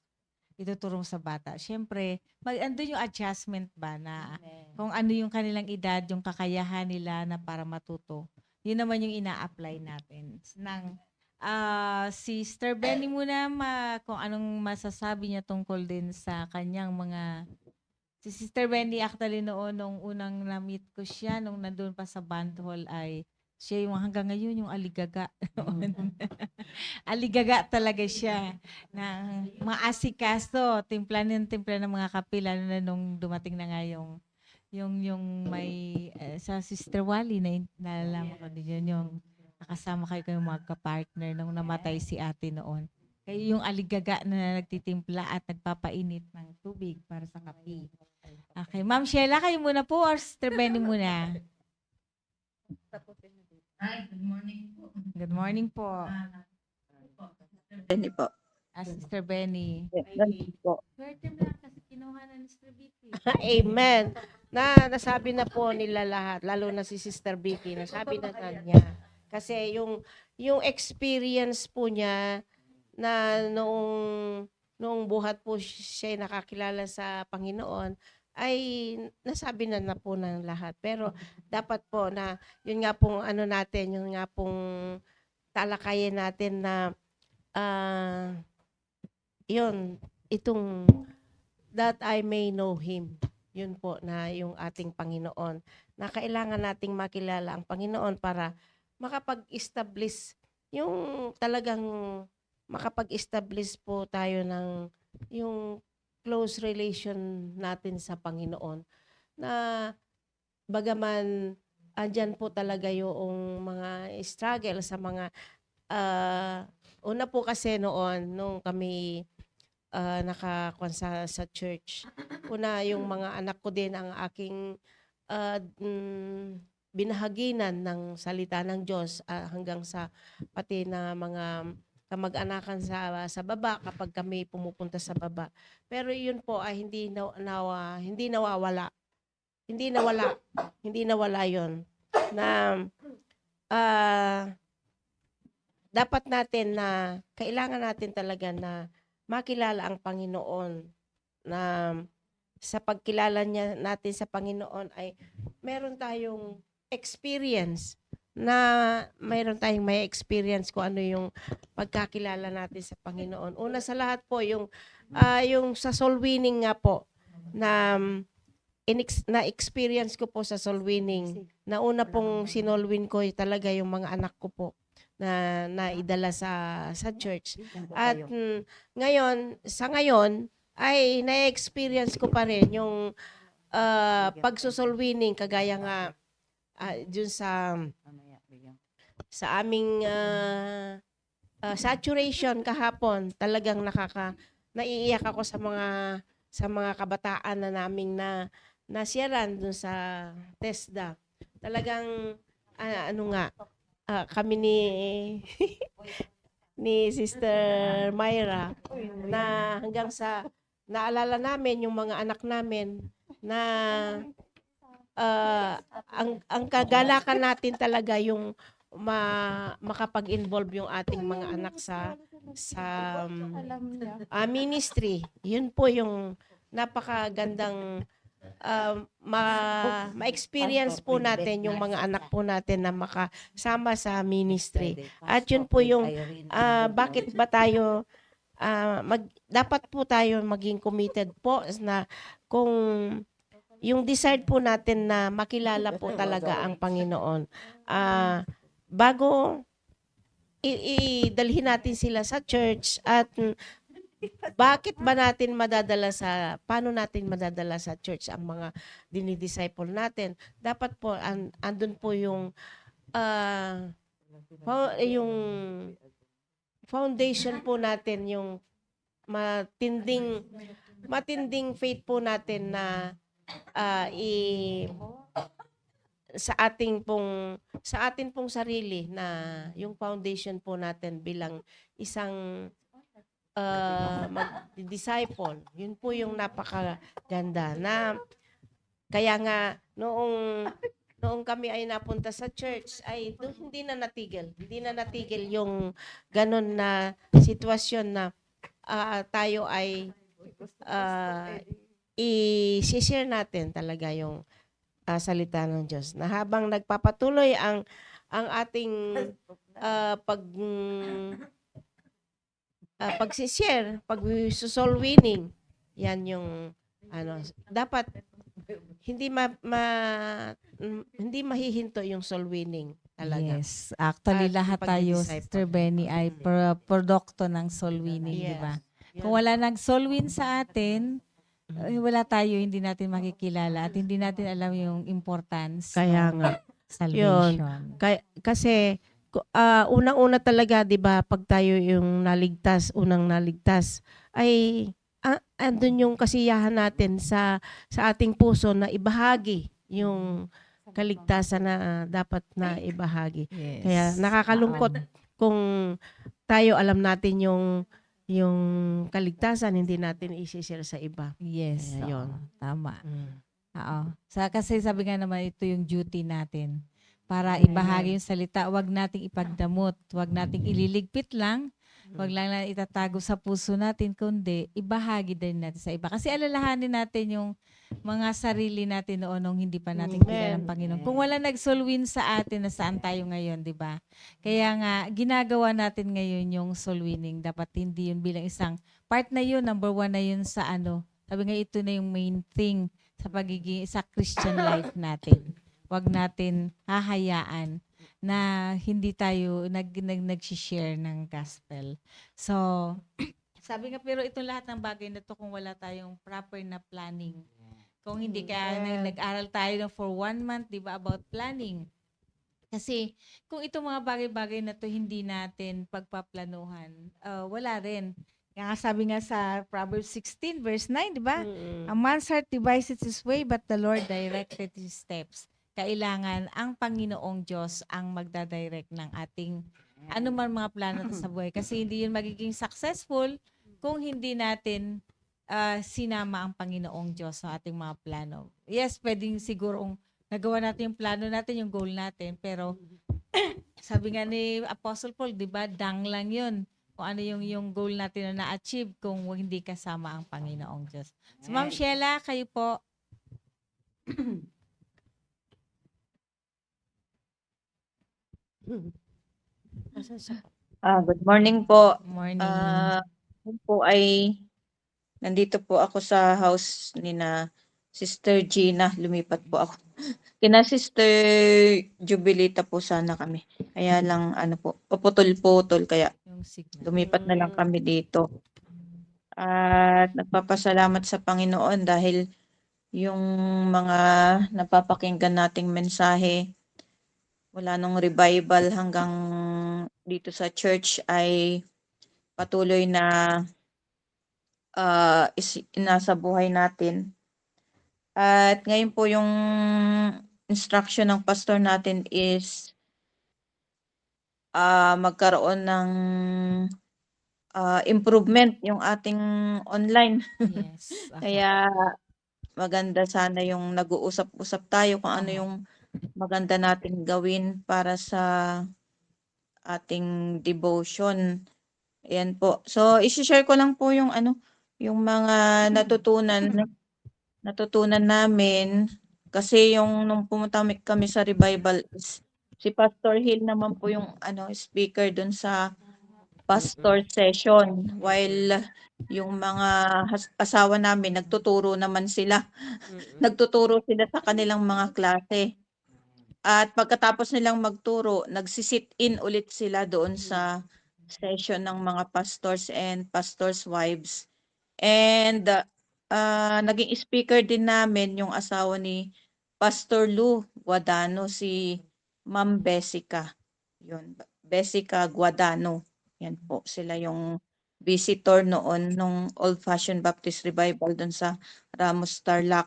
D: ituturo mo sa bata. Siyempre, andun yung adjustment ba na kung ano yung kanilang edad, yung kakayahan nila na para matuto. Yun naman yung ina-apply natin. Si Sister Benny muna, kung anong masasabi niya tungkol din sa kanyang mga... Si Sister Benny actually nung unang na-meet ko siya, nung nandun pa sa band hall ay siya yung hanggang ngayon yung aligaga. Aligaga talaga siya. Na maasikaso, timpla ng mga kape, lalo na nung dumating na nga yung may sa Sister Wally na naalala ko din yun, yung nakasama kayo kayong magka-partner nung namatay si ate noon. Kayo yung aligaga na nagtitimpla at nagpapainit ng tubig para sa kape. Okay, Ma'am Sheila, kayo muna po or Sister Benny muna?
G: Hi, good morning po.
D: Good morning po.
H: Benny po.
D: Sister Benny.
H: Benny po.
D: Swerte lang kasi kinuha na ni Sister Vicky.
G: Amen. Nasabi na po nila lahat, lalo na si Sister Vicky, nasabi na niya. Kasi yung experience po niya na noong buhat po siya nakakilala sa Panginoon, ay nasabi na po ng lahat. Pero dapat po na yun nga pong natin, yun nga pong talakayin natin na itong that I may know Him. Yun po na yung ating Panginoon. Na kailangan nating makilala ang Panginoon para makapag-establish yung talagang makapag-establish po tayo ng yung close relation natin sa Panginoon. Na bagaman andyan po talaga yung mga struggle sa mga una po kasi nung kami nakakuan sa church. Una yung mga anak ko din ang aking binahaginan ng salita ng Diyos hanggang sa pati na mga kamag-anakan sa baba kapag kami pumupunta sa baba. Pero yun po ay hindi nawawala. Hindi nawala. Hindi nawala yun. Na dapat natin na kailangan natin talaga na makilala ang Panginoon, na sa pagkilala natin sa Panginoon ay meron tayong experience, na mayroon tayong may experience kung ano yung pagkakilala natin sa Panginoon. Una sa lahat po yung sa soul winning nga po na na-experience ko po sa soul winning. Na una pong sinol win ko talaga yung mga anak ko po na naidala sa church. At sa ngayon ay na-experience ko pa rin yung pagsusol winning, kagaya nga dun sa aming saturation kahapon. Talagang naiiyak ako sa mga kabataan na naming nasyaran dun sa TESDA. Talagang kami ni Sister Myra na hanggang sa naalala namin yung mga anak namin na ang kagalakan natin talaga yung makapag-involve yung ating mga anak sa ministry. Yun po yung napakagandang ma-experience po natin yung mga anak po natin na makasama sa ministry. At yun po yung bakit ba tayo dapat po tayo maging committed po na kung yung desire po natin na makilala po talaga ang Panginoon. Bago idalhin natin sila sa church, at paano natin madadala sa church ang mga dinidisciple natin? Dapat po, andun po yung foundation po natin, yung matinding faith po natin na sa atin pong sarili, na yung foundation po natin bilang isang mag-disciple. Yun po yung napakaganda na kaya nga noong kami ay napunta sa church ay hindi na natigil yung ganun na sitwasyon na tayo ay i-share natin talaga yung salita ng Diyos, na habang nagpapatuloy ang ating pag-share, pag-soul winning, yan yung dapat hindi mahihinto yung soul winning talaga.
D: Yes. Actually,
G: At
D: lahat tayo,
G: pag-disciple.
D: Sister Benny, ay produkto ng soul winning, di ba?
G: Yes.
D: Kung wala nag-soul win sa atin, wala tayo, hindi natin makikilala at hindi natin alam yung importance
G: Kaya
D: ng
G: nga.
D: salvation.
G: Kasi unang-una talaga, 'di ba, pag tayo yung unang naligtas ay andun yung kasiyahan natin sa ating puso na ibahagi yung kaligtasan na dapat na ibahagi.
D: Yes.
G: Kaya nakakalungkot kung tayo alam natin yung kaligtasan, hindi natin i-share sa iba.
D: Yes.
G: Kaya yun.
D: Tama. Oo. Kasi sabi nga naman, ito yung duty natin. Para ibahagi yung salita, wag nating ipagdamot, wag nating ililigpit lang, wag lang na itatago sa puso natin, kundi ibahagi din natin sa iba. Kasi alalahanin natin yung mga sarili natin noon nung hindi pa natin kilala ng Panginoon. Kung wala nag-soul win sa atin, nasaan tayo ngayon, di ba? Kaya nga, ginagawa natin ngayon yung soul winning. Dapat hindi yun bilang isang part na yun, number 1 na yun sa sabi nga, ito na yung main thing sa pagiging sa Christian life natin. Wag natin hahayaan na hindi tayo nag-share ng gospel. So, sabi nga, pero itong lahat ng bagay na to kung wala tayong proper na planning. Kung hindi nag-aral tayo for 1 month, di ba, about planning. Kasi kung itong mga bagay-bagay na to hindi natin pagpaplanuhan, wala rin. Kaya sabi nga sa Proverbs 16 verse 9, di ba? A man's heart devises his way, but the Lord directed his steps. kailangan ang Panginoong Diyos ang magdadirect ng ating anuman mga plano sa buhay. Kasi hindi yun magiging successful kung hindi natin sinama ang Panginoong Diyos sa ating mga plano. Yes, pwedeng sigurong nagawa natin yung plano natin, yung goal natin, pero sabi nga ni Apostle Paul, di ba, dang lang yun. Kung ano yung goal natin na na-achieve kung hindi kasama ang Panginoong Diyos. So, Ma'am Sheila, kayo po.
G: Asan siya?
H: Good morning po.
D: Morning.
H: Yun po ay nandito po ako sa house ni na Sister Gina. Lumipat po ako. Kina Sister Jubilita po sana kami. Kaya lang paputol-putol kaya
D: Yung signal.
H: lumipat na lang kami dito. At nagpapasalamat sa Panginoon dahil yung mga napapakinggan nating mensahe mula nung revival hanggang dito sa church ay patuloy na nasa buhay natin. At ngayon po yung instruction ng pastor natin is magkaroon ng improvement yung ating online.
D: Yes.
H: Kaya maganda sana yung nag-uusap-usap tayo kung ano yung maganda nating gawin para sa ating devotion. Ayan po. So, isi-share ko lang po yung yung mga natutunan namin kasi yung nung pumunta kami sa revival is si Pastor Hill naman po yung speaker dun sa pastor session while yung mga asawa namin nagtuturo naman sila. Nagtuturo sila sa kanilang mga klase. At pagkatapos nilang magturo, nagsisit in ulit sila doon sa session ng mga pastors and pastors' wives. And naging speaker din namin yung asawa ni Pastor Lou Guadano, si Ma'am Besica. Yun, Besica Guadano. Yan po, sila yung visitor noon nung Old Fashioned Baptist Revival doon sa Ramos Tarlac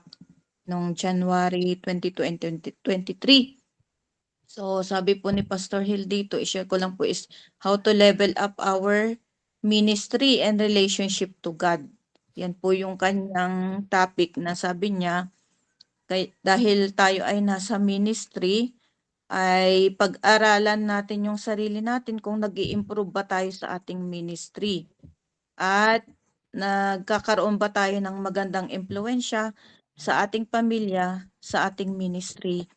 H: noong January 22 and 2023. So, sabi po ni Pastor Hill dito, i-share ko lang po is how to level up our ministry and relationship to God. Yan po yung kanyang topic na sabi niya, dahil tayo ay nasa ministry, ay pag-aralan natin yung sarili natin kung nag-i-improve ba tayo sa ating ministry. At nagkakaroon ba tayo ng magandang impluensya sa ating pamilya, sa ating ministry.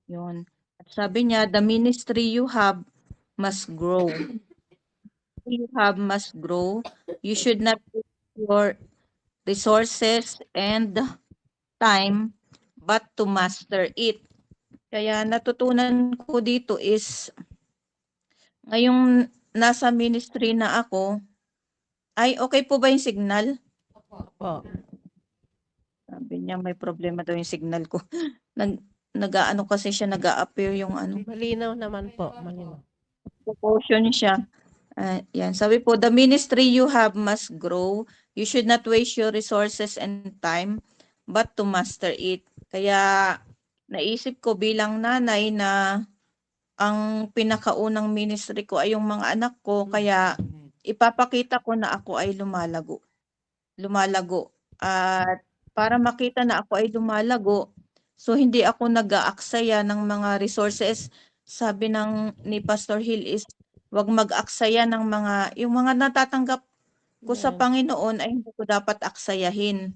H: Yun. Sabi niya, the ministry you have must grow. You have must grow. You should not put your resources and time but to master it. Kaya natutunan ko dito is ngayong nasa ministry na ako, ay okay po ba yung signal?
G: Po.
H: Sabi niya may problema daw yung signal ko. Nag-aano kasi siya, nag-a-appear yung
G: Malinaw naman po. Malinaw.
H: proportion siya. Yan. Sabi po, the ministry you have must grow. You should not waste your resources and time, but to master it. Kaya naisip ko bilang nanay na ang pinakaunang ministry ko ay yung mga anak ko. Kaya ipapakita ko na ako ay lumalago. At para makita na ako ay lumalago, so hindi ako nag-aaksaya ng mga resources. Sabi ni Pastor Hill is wag mag-aksaya ng yung mga natatanggap ko sa Panginoon ay hindi ko dapat aksayahin.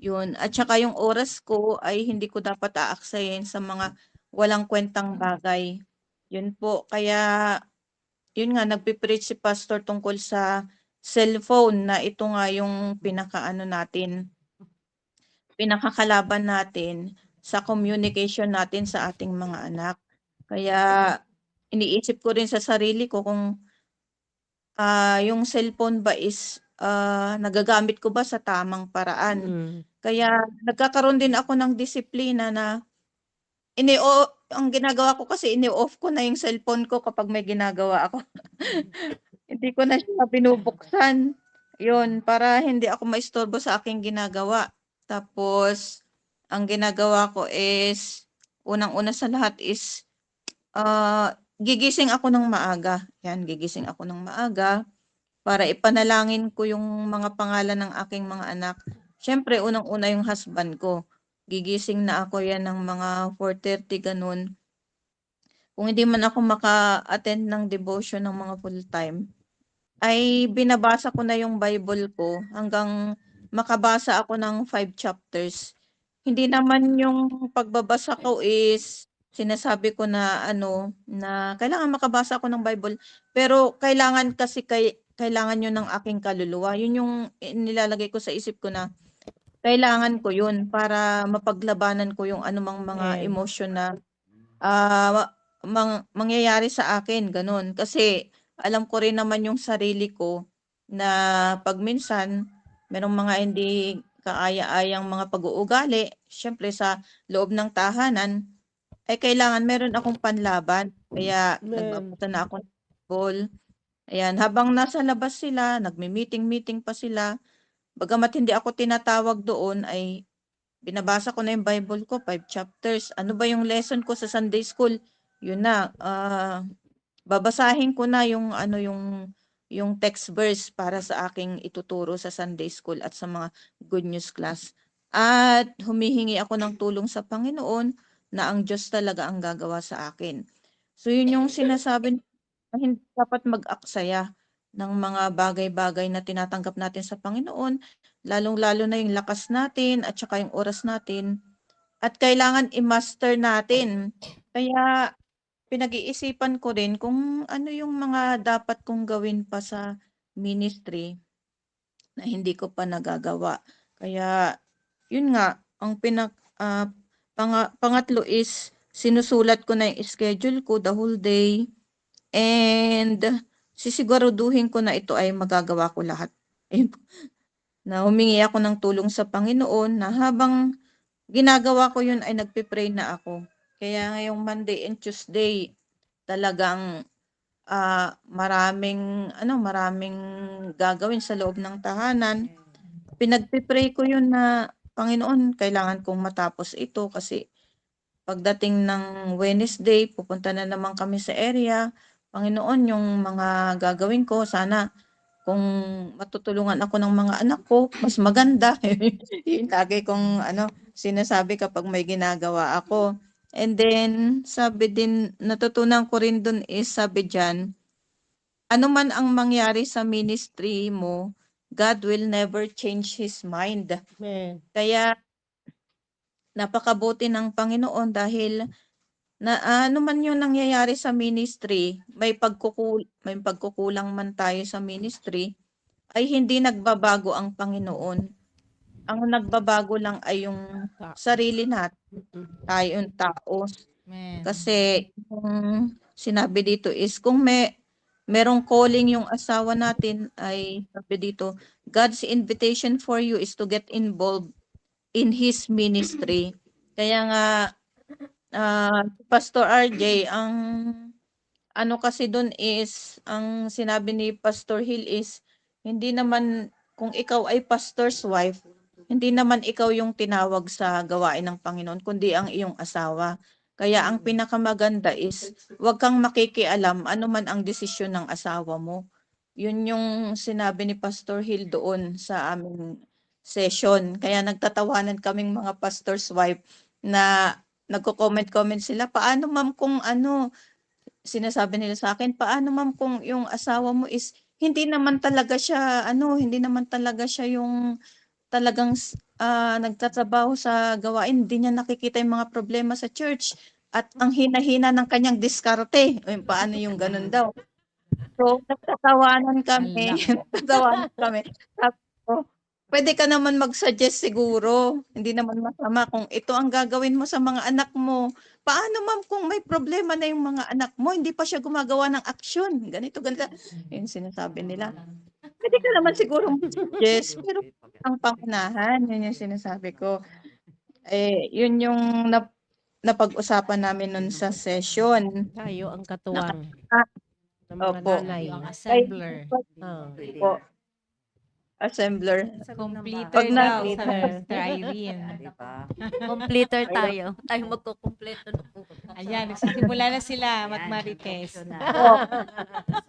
H: Yun. At saka yung oras ko ay hindi ko dapat aaksayahin sa mga walang kwentang bagay. Yun po. Kaya yun nga, nagpipreach si Pastor tungkol sa cellphone na ito nga yung pinakakalaban natin sa communication natin sa ating mga anak. Kaya iniisip ko rin sa sarili ko kung yung cellphone ba is nagagamit ko ba sa tamang paraan. Kaya nagkakaroon din ako ng disiplina na ang ginagawa ko kasi ini-off ko na yung cellphone ko kapag may ginagawa ako. Hindi ko na siya binubuksan. Yun, para hindi ako maistorbo sa aking ginagawa. Tapos, ang ginagawa ko is unang-una sa lahat is gigising ako ng maaga. Yan, gigising ako ng maaga para ipanalangin ko yung mga pangalan ng aking mga anak. Siyempre, unang-una yung husband ko. Gigising na ako yan ng mga 4:30 ganun. Kung hindi man ako maka-attend ng devotion ng mga full-time, ay binabasa ko na yung Bible ko hanggang makabasa ako ng 5 chapters. Hindi naman yung pagbabasa ko is sinasabi ko na na kailangan makabasa ako ng Bible, pero kailangan kasi kailangan yun ng aking kaluluwa. Yun yung nilalagay ko sa isip ko na kailangan ko yun para mapaglabanan ko yung anumang mga
G: Amen.
H: emosyon na mangyayari sa akin, ganun. Kasi alam ko rin naman yung sarili ko na pag minsan merong mga hindi kaaya-ayang mga pag-uugali, syempre sa loob ng tahanan, ay kailangan meron akong panlaban. Kaya
G: Amen.
H: nagbabasa na ako ng Bible. Ayan, habang nasa labas sila, nagmi-meeting-meeting pa sila, bagamat hindi ako tinatawag doon, ay binabasa ko na yung Bible ko, 5 chapters. Ano ba yung lesson ko sa Sunday school? Yun na, babasahin ko na yung text verse para sa aking ituturo sa Sunday school at sa mga good news class. At humihingi ako ng tulong sa Panginoon na ang Diyos talaga ang gagawa sa akin. So yun yung sinasabi na hindi dapat mag-aksaya ng mga bagay-bagay na tinatanggap natin sa Panginoon, lalong-lalo na yung lakas natin at saka yung oras natin, at kailangan i-master natin. Kaya pinag-iisipan ko rin kung ano yung mga dapat kong gawin pa sa ministry na hindi ko pa nagagawa. Kaya yun nga, ang pangatlo is sinusulat ko na yung schedule ko the whole day, and sisiguraduhin ko na ito ay magagawa ko lahat. Ayun po. Na humingi ako ng tulong sa Panginoon na habang ginagawa ko yun ay nagpe-pray na ako. Kaya ngayong Monday and Tuesday talagang maraming gagawin sa loob ng tahanan. Pinagpe-pray ko yun na, Panginoon, kailangan kong matapos ito kasi pagdating ng Wednesday, pupunta na naman kami sa area. Panginoon, yung mga gagawin ko, sana kung matutulungan ako ng mga anak ko, mas maganda. Yun lagi kong sinasabi kapag may ginagawa ako. And then, sabi din, natutunan ko rin dun is, sabi dyan, ano man ang mangyari sa ministry mo, God will never change His mind.
G: Amen.
H: Kaya, napakabuti ng Panginoon dahil na ano man yung nangyayari sa ministry, may pagkukulang man tayo sa ministry, ay hindi nagbabago ang Panginoon. Ang nagbabago lang ay yung sarili natin, tayo yung tao.
D: Amen.
H: Kasi yung sinabi dito is kung merong calling yung asawa natin, ay sabi dito, God's invitation for you is to get involved in His ministry. Kaya nga, Pastor RJ, ang ano kasi dun is, ang sinabi ni Pastor Hill is, hindi naman, kung ikaw ay pastor's wife, hindi naman ikaw yung tinawag sa gawain ng Panginoon, kundi ang iyong asawa. Kaya ang pinakamaganda is, huwag kang makikialam ano man ang desisyon ng asawa mo. Yun yung sinabi ni Pastor Hill doon sa aming session. Kaya nagtatawanan kaming mga pastor's wife na nagko-comment sila, paano ma'am kung sinasabi nila sa akin, paano ma'am kung yung asawa mo is hindi naman talaga siya yung talagang nagtatrabaho sa gawain, hindi niya nakikita yung mga problema sa church at ang hina-hina ng kanyang diskarte. Paano yung ganun daw? So, nagtatawanan kami. Sabi ko, pwede ka naman mag-suggest siguro. Hindi naman masama kung ito ang gagawin mo sa mga anak mo. Paano ma'am kung may problema na yung mga anak mo, hindi pa siya gumagawa ng aksyon? Ganito. Yun sinasabi nila. Pwede ka naman siguro mag-suggest, pero ang pangunahan, yun yung sinasabi ko. Yun yung napag-usapan namin nun sa session.
G: Tayo ang katuwang
H: Ah,
G: ng mga
H: opo.
G: nanay.
D: Yung assembler.
G: Ah.
H: Po. assembler.
D: Completer
H: Pag na-
D: daw, sabi ni Sister Irene.
F: Diba?
E: Completer tayo. Tayo magkukumpleto na po.
D: Ayan, nagsisimula na sila magmarites.
H: Oh,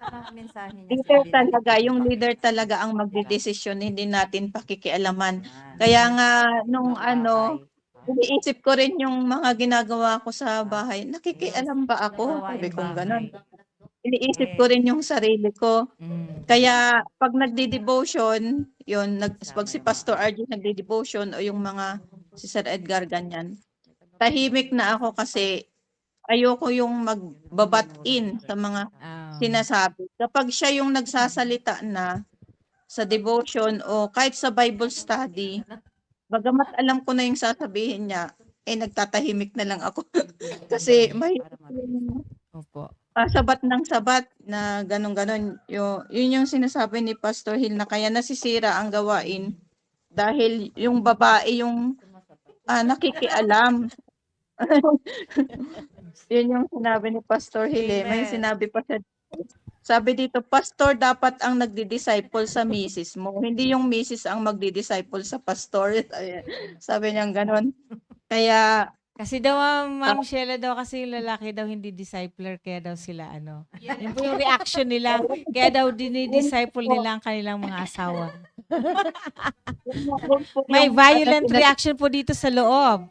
F: Sa mensahe niya
H: leader
F: sa
H: talaga, yung leader talaga ang magdedesisyon, hindi natin pakikialaman.
F: Yan.
H: Kaya nga, nung
F: Babay.
H: iniisip ko rin yung mga ginagawa ko sa bahay. Nakikialam ba ako? Sabi kong ganun. Iniisip ko rin yung sarili ko.
D: Mm.
H: Kaya pag nagdi-devotion, pag si Pastor RJ nagdi-devotion o yung mga si Sir Edgar ganyan, tahimik na ako kasi ayoko yung magbabat-in sa mga sinasabi. Kapag siya yung nagsasalita na sa devotion o kahit sa Bible study, bagamat alam ko na yung sasabihin niya, nagtatahimik na lang ako. Kasi mahirap yung
D: Opo.
H: sabat ng sabat na ganon-ganon. Yun yung sinasabi ni Pastor Hill na kaya nasisira ang gawain dahil yung babae yung nakikialam. Yun yung sinabi ni Pastor Hill. May sinabi pa siya. Sabi dito, pastor dapat ang nagdi-disciple sa misis mo. Hindi yung misis ang magdi-disciple sa pastor. Ayan. Sabi niya ganon. Kaya
D: Kasi daw, Ma'am Sheila daw, kasi yung lalaki daw hindi discipler, kaya daw sila ano. Yun po yung reaction nila. Kaya daw dinidisciple nila ang kanilang mga asawa. May violent reaction po dito sa loob.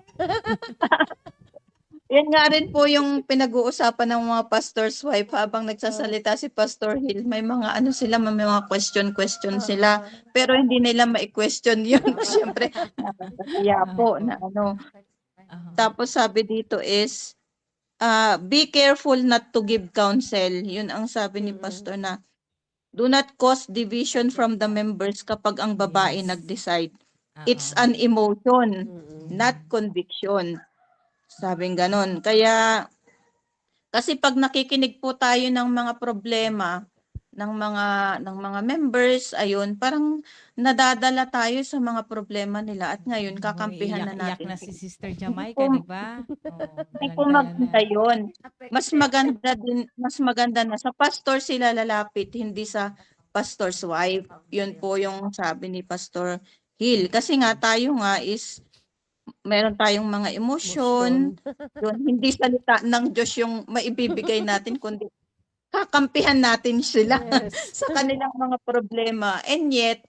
H: yan nga rin po yung pinag-uusapan ng mga pastor's wife habang nagsasalita si Pastor Hill. May mga may mga question sila. Pero hindi nila ma-question yun. Siyempre, nakakahiya po na Tapos sabi dito is, be careful not to give counsel. Yun ang sabi ni Pastor na, do not cause division from the members kapag ang babae nag-decide. It's an emotion, not conviction. Sabing ganon. Kaya, kasi pag nakikinig po tayo ng mga problema ng mga members, ayun, parang nadadala tayo sa mga problema nila at ngayon kakampihan na
D: Iyak
H: natin.
D: na si Sister Jamaica, di ba?
H: Hindi po maganda yun. Mas maganda na sa pastor sila lalapit, hindi sa pastor's wife. Yun po yung sabi ni Pastor Hill. Kasi nga tayo nga is meron tayong mga emosyon. Yun, hindi salita ng Diyos yung maibibigay natin, kundi kakampihan natin sila sa kanilang mga problema. And yet,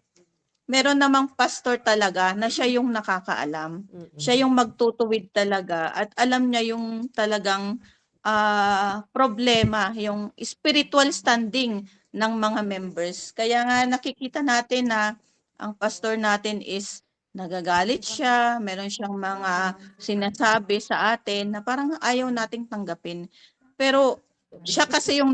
H: meron namang pastor talaga na siya yung nakakaalam. Siya yung magtutuwid talaga at alam niya yung talagang problema, yung spiritual standing ng mga members. Kaya nga nakikita natin na ang pastor natin is nagagalit siya, meron siyang mga sinasabi sa atin na parang ayaw nating tanggapin. Pero siya kasi yung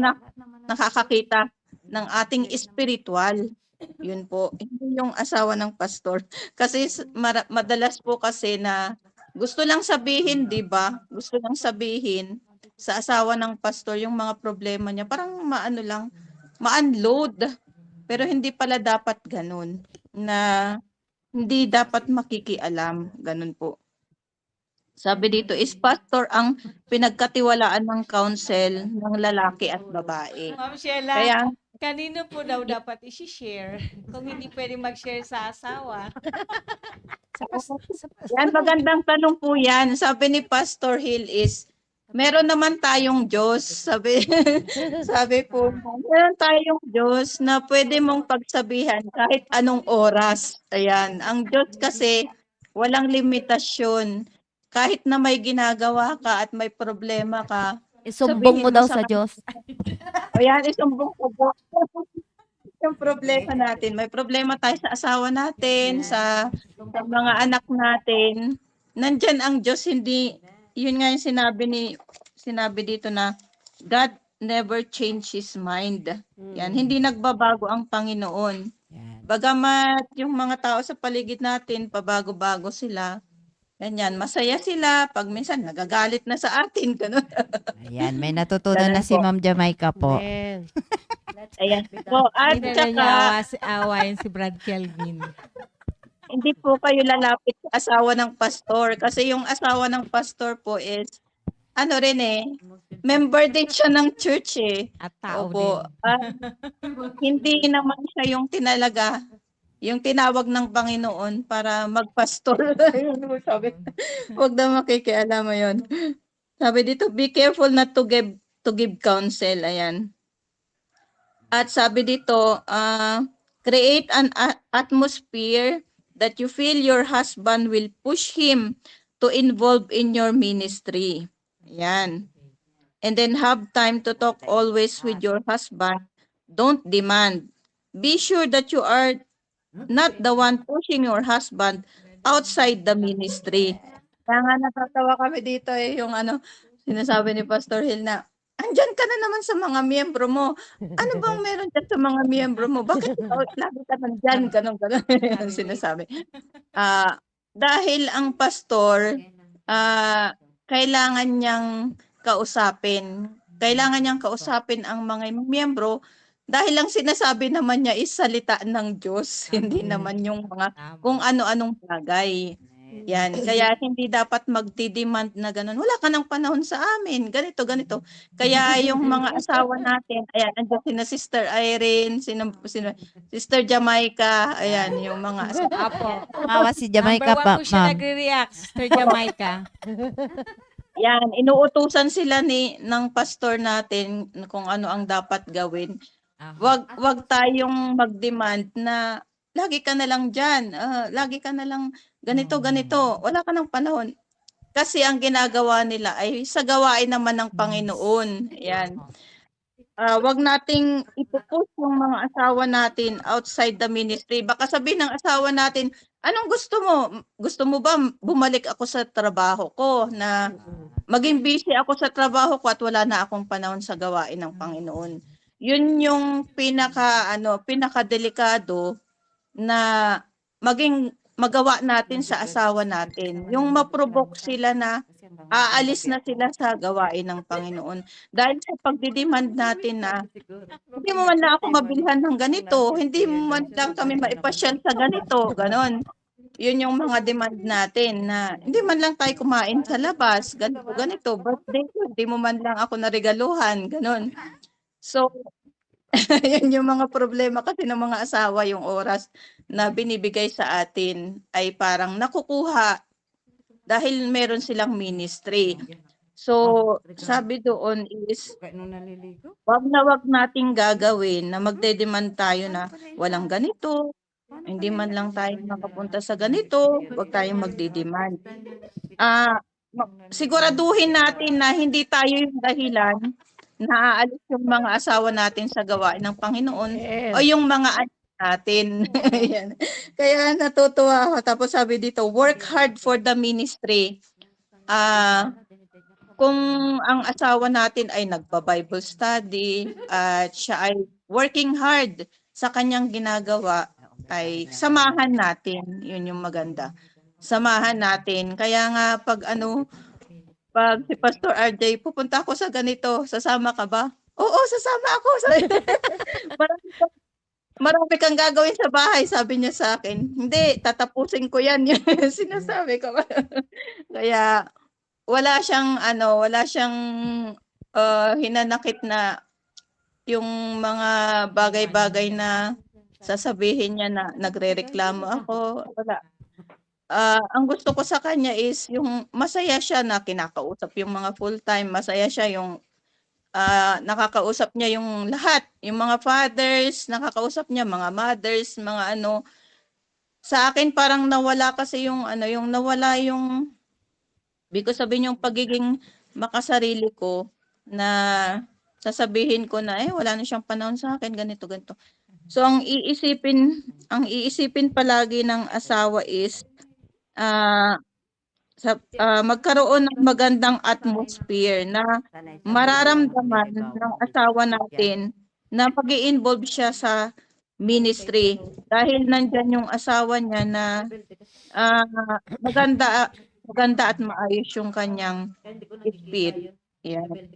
H: nakakakita ng ating spiritual. Yun po, hindi yung asawa ng pastor. Kasi madalas po kasi na gusto lang sabihin, di ba? Gusto lang sabihin sa asawa ng pastor yung mga problema niya. Parang ma-unload. Pero hindi pala dapat ganun. Na hindi dapat makikialam. Ganun po. Sabi dito, is pastor ang pinagkatiwalaan ng counsel ng lalaki at babae.
D: Ma'am Sheila,
H: Kaya,
D: kanino po daw dapat i-share kung hindi pwede mag-share sa asawa?
H: yan, magandang tanong po yan. Sabi ni Pastor Hill is, meron naman tayong Diyos. Sabi po, meron tayong Diyos na pwede mong pagsabihan kahit anong oras. Ayan, ang Diyos kasi walang limitasyon. Kahit na may ginagawa ka at may problema ka,
E: Isumbong mo
H: sabihin
E: daw
H: sa
E: sa Diyos.
H: ayan, isumbong ko po. Yung problema natin. May problema tayo sa asawa natin, sa mga anak natin. Nandyan ang Diyos, hindi, yun nga yung sinabi dito na, God never change His mind. Yan, hindi nagbabago ang Panginoon. Bagamat yung mga tao sa paligid natin, pabago-bago sila, ganyan, masaya sila. Pag minsan, nagagalit na sa atin. Ganun.
F: Ayan, may natutunan
H: Ganun
F: na si
H: po.
F: Ma'am Jamaica po.
G: Amen.
H: Ayan. So, at
D: Hindi na niya
H: saka,
D: awayin si Brad Kelvin.
H: hindi po kayo lalapit sa asawa ng pastor. Kasi yung asawa ng pastor po is, member din siya ng church eh.
D: At tao
H: Opo.
D: din.
H: Hindi naman siya yung tinalaga yung tinawag ng Panginoon para magpastor. Ayun, sabi, wag daw makikialam mo yun. Sabi dito, be careful not to give counsel. Ayan. At sabi dito, create an atmosphere that you feel your husband will push him to involve in your ministry. Ayan. And then have time to talk always with your husband. Don't demand. Be sure that you are not the one pushing your husband outside the ministry. Kaya nga natatawa kami dito yung sinasabi ni Pastor Hill na, andyan ka na naman sa mga miyembro mo. Ano bang meron dyan sa mga miyembro mo? Bakit lagi ka nandyan? Ganon. Yung sinasabi. Dahil ang pastor, kailangan niyang kausapin. Kailangan niyang kausapin ang mga miyembro dahil lang sinasabi naman niya is salita ng Diyos, hindi naman yung mga kung ano-anong bagay. Yan. Kaya hindi dapat magdidemand na ganun. Wala ka ng panahon sa amin. Ganito. Kaya yung mga asawa natin, ayan, andyan sina Sister Irene, sina Sister Jamaica, ayan, yung mga asawa.
D: Apo.
F: Mawa si Jamaica
D: Number 1
F: pa,
D: po siya
F: ma'am.
D: nagre-react, Sister Jamaica.
H: Yan, inuutusan sila ng pastor natin kung ano ang dapat gawin. Wag tayong mag-demand na lagi ka na lang diyan, lagi ka na lang ganito. Wala ka ng panahon. Kasi ang ginagawa nila ay sa gawain naman ng Panginoon. Yan. Wag nating ipupush yung mga asawa natin outside the ministry. Baka sabihin ng asawa natin, anong gusto mo? Gusto mo ba bumalik ako sa trabaho ko na maging busy ako sa trabaho ko at wala na akong panahon sa gawain ng Panginoon? Yun yung pinakadelikado na magawa natin sa asawa natin. Yung ma-provoke sila na aalis na sila sa gawain ng Panginoon. Dahil sa pagdidemand natin na hindi mo man lang ako mabilhan ng ganito, hindi mo man lang kami maipasyal sa ganito, ganon. Yun yung mga demand natin na hindi man lang tayo kumain sa labas, ganito. Birthday ko, hindi mo man lang ako naregaluhan, ganon. So, yun yung mga problema kasi ng mga asawa, yung oras na binibigay sa atin ay parang nakukuha dahil meron silang ministry. So, sabi doon is, wag nating gagawin na magdedemand tayo na walang ganito, hindi man lang tayo makapunta sa ganito, wag tayong magdedemand. Siguraduhin natin na hindi tayo yung dahilan na aalis yung mga asawa natin sa gawain ng Panginoon o yung mga anak natin. Ayan. Kaya natutuwa ako. Tapos sabi dito, work hard for the ministry. Kung ang asawa natin ay nagpa-Bible study at siya ay working hard sa kanyang ginagawa, ay samahan natin. Yun yung maganda. Samahan natin. Kaya nga pag si Pastor RJ, pupunta ako sa ganito, sasama ka ba? Oo, sasama ako. Marami kang gagawin sa bahay, sabi niya sa akin. Hindi, tatapusin ko yan. Yung sinasabi ko. Kaya wala siyang hinanakit na yung mga bagay-bagay na sasabihin niya na nagrereklamo ako. Wala. Ang gusto ko sa kanya is yung masaya siya na kinakausap yung mga full-time, masaya siya yung nakakausap niya yung lahat, yung mga fathers, nakakausap niya mga mothers, mga sa akin parang nawala kasi yung nawala yung biko sabihin yung pagiging makasarili ko na sasabihin ko na wala na siyang panahon sa akin, ganito. So ang iisipin palagi ng asawa is magkaroon ng magandang atmosphere na mararamdaman ng asawa natin na mag-i-involve siya sa ministry dahil nandyan yung asawa niya na maganda at maayos yung kanyang spirit. Yan.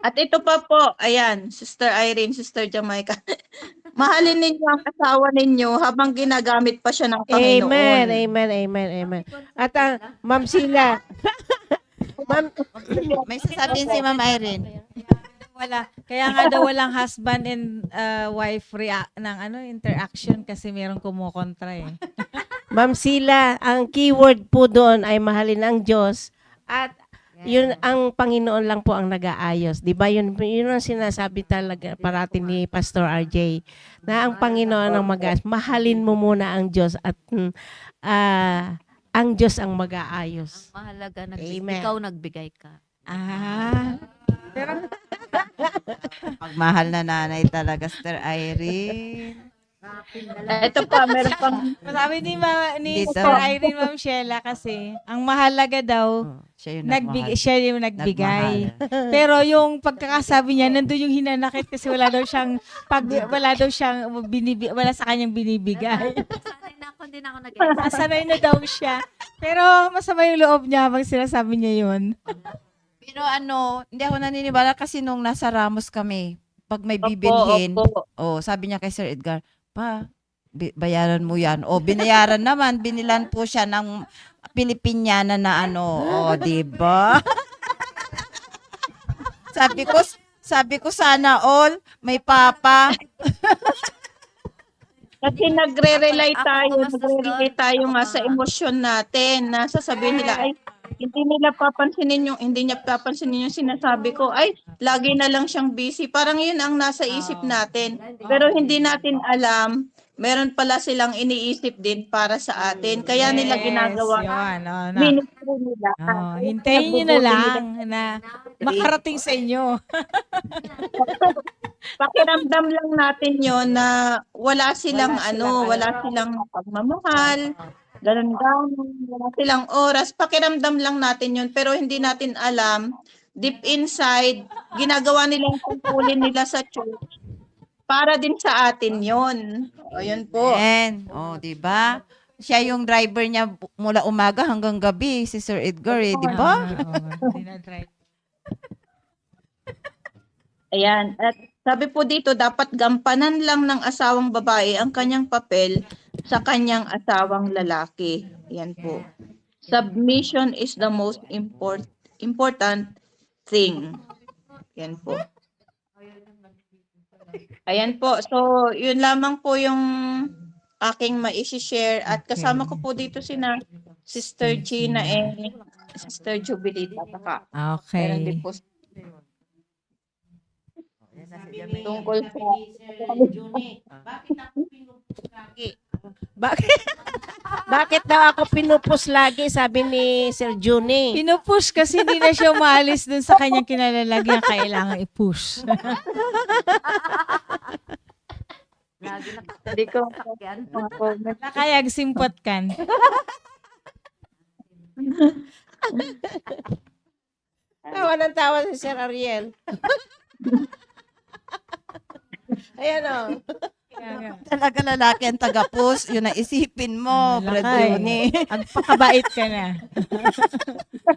H: At ito pa po, ayan, Sister Irene, Sister Jamaica. Mahalin ninyo ang asawa ninyo habang ginagamit pa siya ng Panginoon.
G: Amen. At Ma'am Sheila,
F: May sasabihin si Ma'am Irene.
D: Wala. Kaya nga daw walang husband and wife interaction kasi merong kumukontra eh.
G: Ma'am Sila, ang keyword po doon ay mahalin ang Diyos at yun ang Panginoon lang po ang nag-aayos. 'Di ba? Yun ang sinasabi talaga parati ni Pastor RJ na ang Panginoon ang mag-aayos. Mahalin mo muna ang Diyos at ang Diyos ang mag-aayos.
E: Mahalaga,
G: Amen.
E: ikaw nagbigay ka.
D: Pero
F: Pagmahal na nanay talaga, Sister Irene.
H: Ito pa, meron pang
D: sabi ni
F: Dito.
D: Sister Irene, Ma'am Sheila kasi, ang mahalaga daw,
F: Oh, siya yung nagmahal.
D: siya yung nagbigay.
F: Nagmahal.
D: Pero yung pagkakasabi niya, nandun yung hinanakit kasi wala daw siyang wala sa kanyang binibigay.
E: Sanay na ako, hindi na ako
D: Nasanay na daw siya. Pero masama yung loob niya habang sinasabi niya yun.
F: Pero hindi ako naniniwala kasi nung nasa Ramos kami, pag may bibilhin,
H: Opo.
F: sabi niya kay Sir Edgar, pa, bayaran mo yan. Binayaran naman, binilan po siya ng Pilipiniana na di ba? sabi ko sana all, may papa.
H: Kasi nagre-rely
E: Ako
H: tayo,
E: gumastos
H: nagre-rely
E: doon.
H: tayo
E: Ako
H: nga
E: pa
H: sa
E: nga.
H: emosyon natin na sasabihin nila, ay, hindi niya papansinin yung sinasabi ko, ay, lagi na lang siyang busy. Parang yun ang nasa isip natin. Pero hindi natin alam, meron pala silang iniisip din para sa atin. Kaya nila ginagawa
D: Yun,
H: ministry nila.
D: hintayin niyo na lang na makarating sa inyo.
H: Pakiramdam lang natin yon na wala silang pagmamahal, ganun, wala silang oras. Pakiramdam lang natin yon pero hindi natin alam, deep inside, ginagawa nila yung tungkulin nila sa church para din sa atin yon. O, yun po.
F: Di ba? Siya yung driver niya mula umaga hanggang gabi, si Sir Edgar, di ba?
H: Ayan. At sabi po dito, dapat gampanan lang ng asawang babae ang kanyang papel sa kanyang asawang lalaki. Yan po. Submission is the most important thing. Yan po. Ayan po. So, yun lamang po yung aking ma-share. At kasama ko po dito Sister Gina and Sister Jubilita. Meron din po tungkol sa
G: Bakit daw ako pinupus lagi, sabi ni Sir Juni.
D: Pinupush kasi hindi na siya umaalis dun sa kanyang kinalalagyan, kailangan i-push.
H: Hindi ko comment.
D: Nakayag simpot kan.
G: Tawa ng tawa si Sir Ariel. Ayan o.
F: Talaga lalaki ang taga-push, yun ang isipin mo, Brad Johnny.
D: Agpakabait ka na.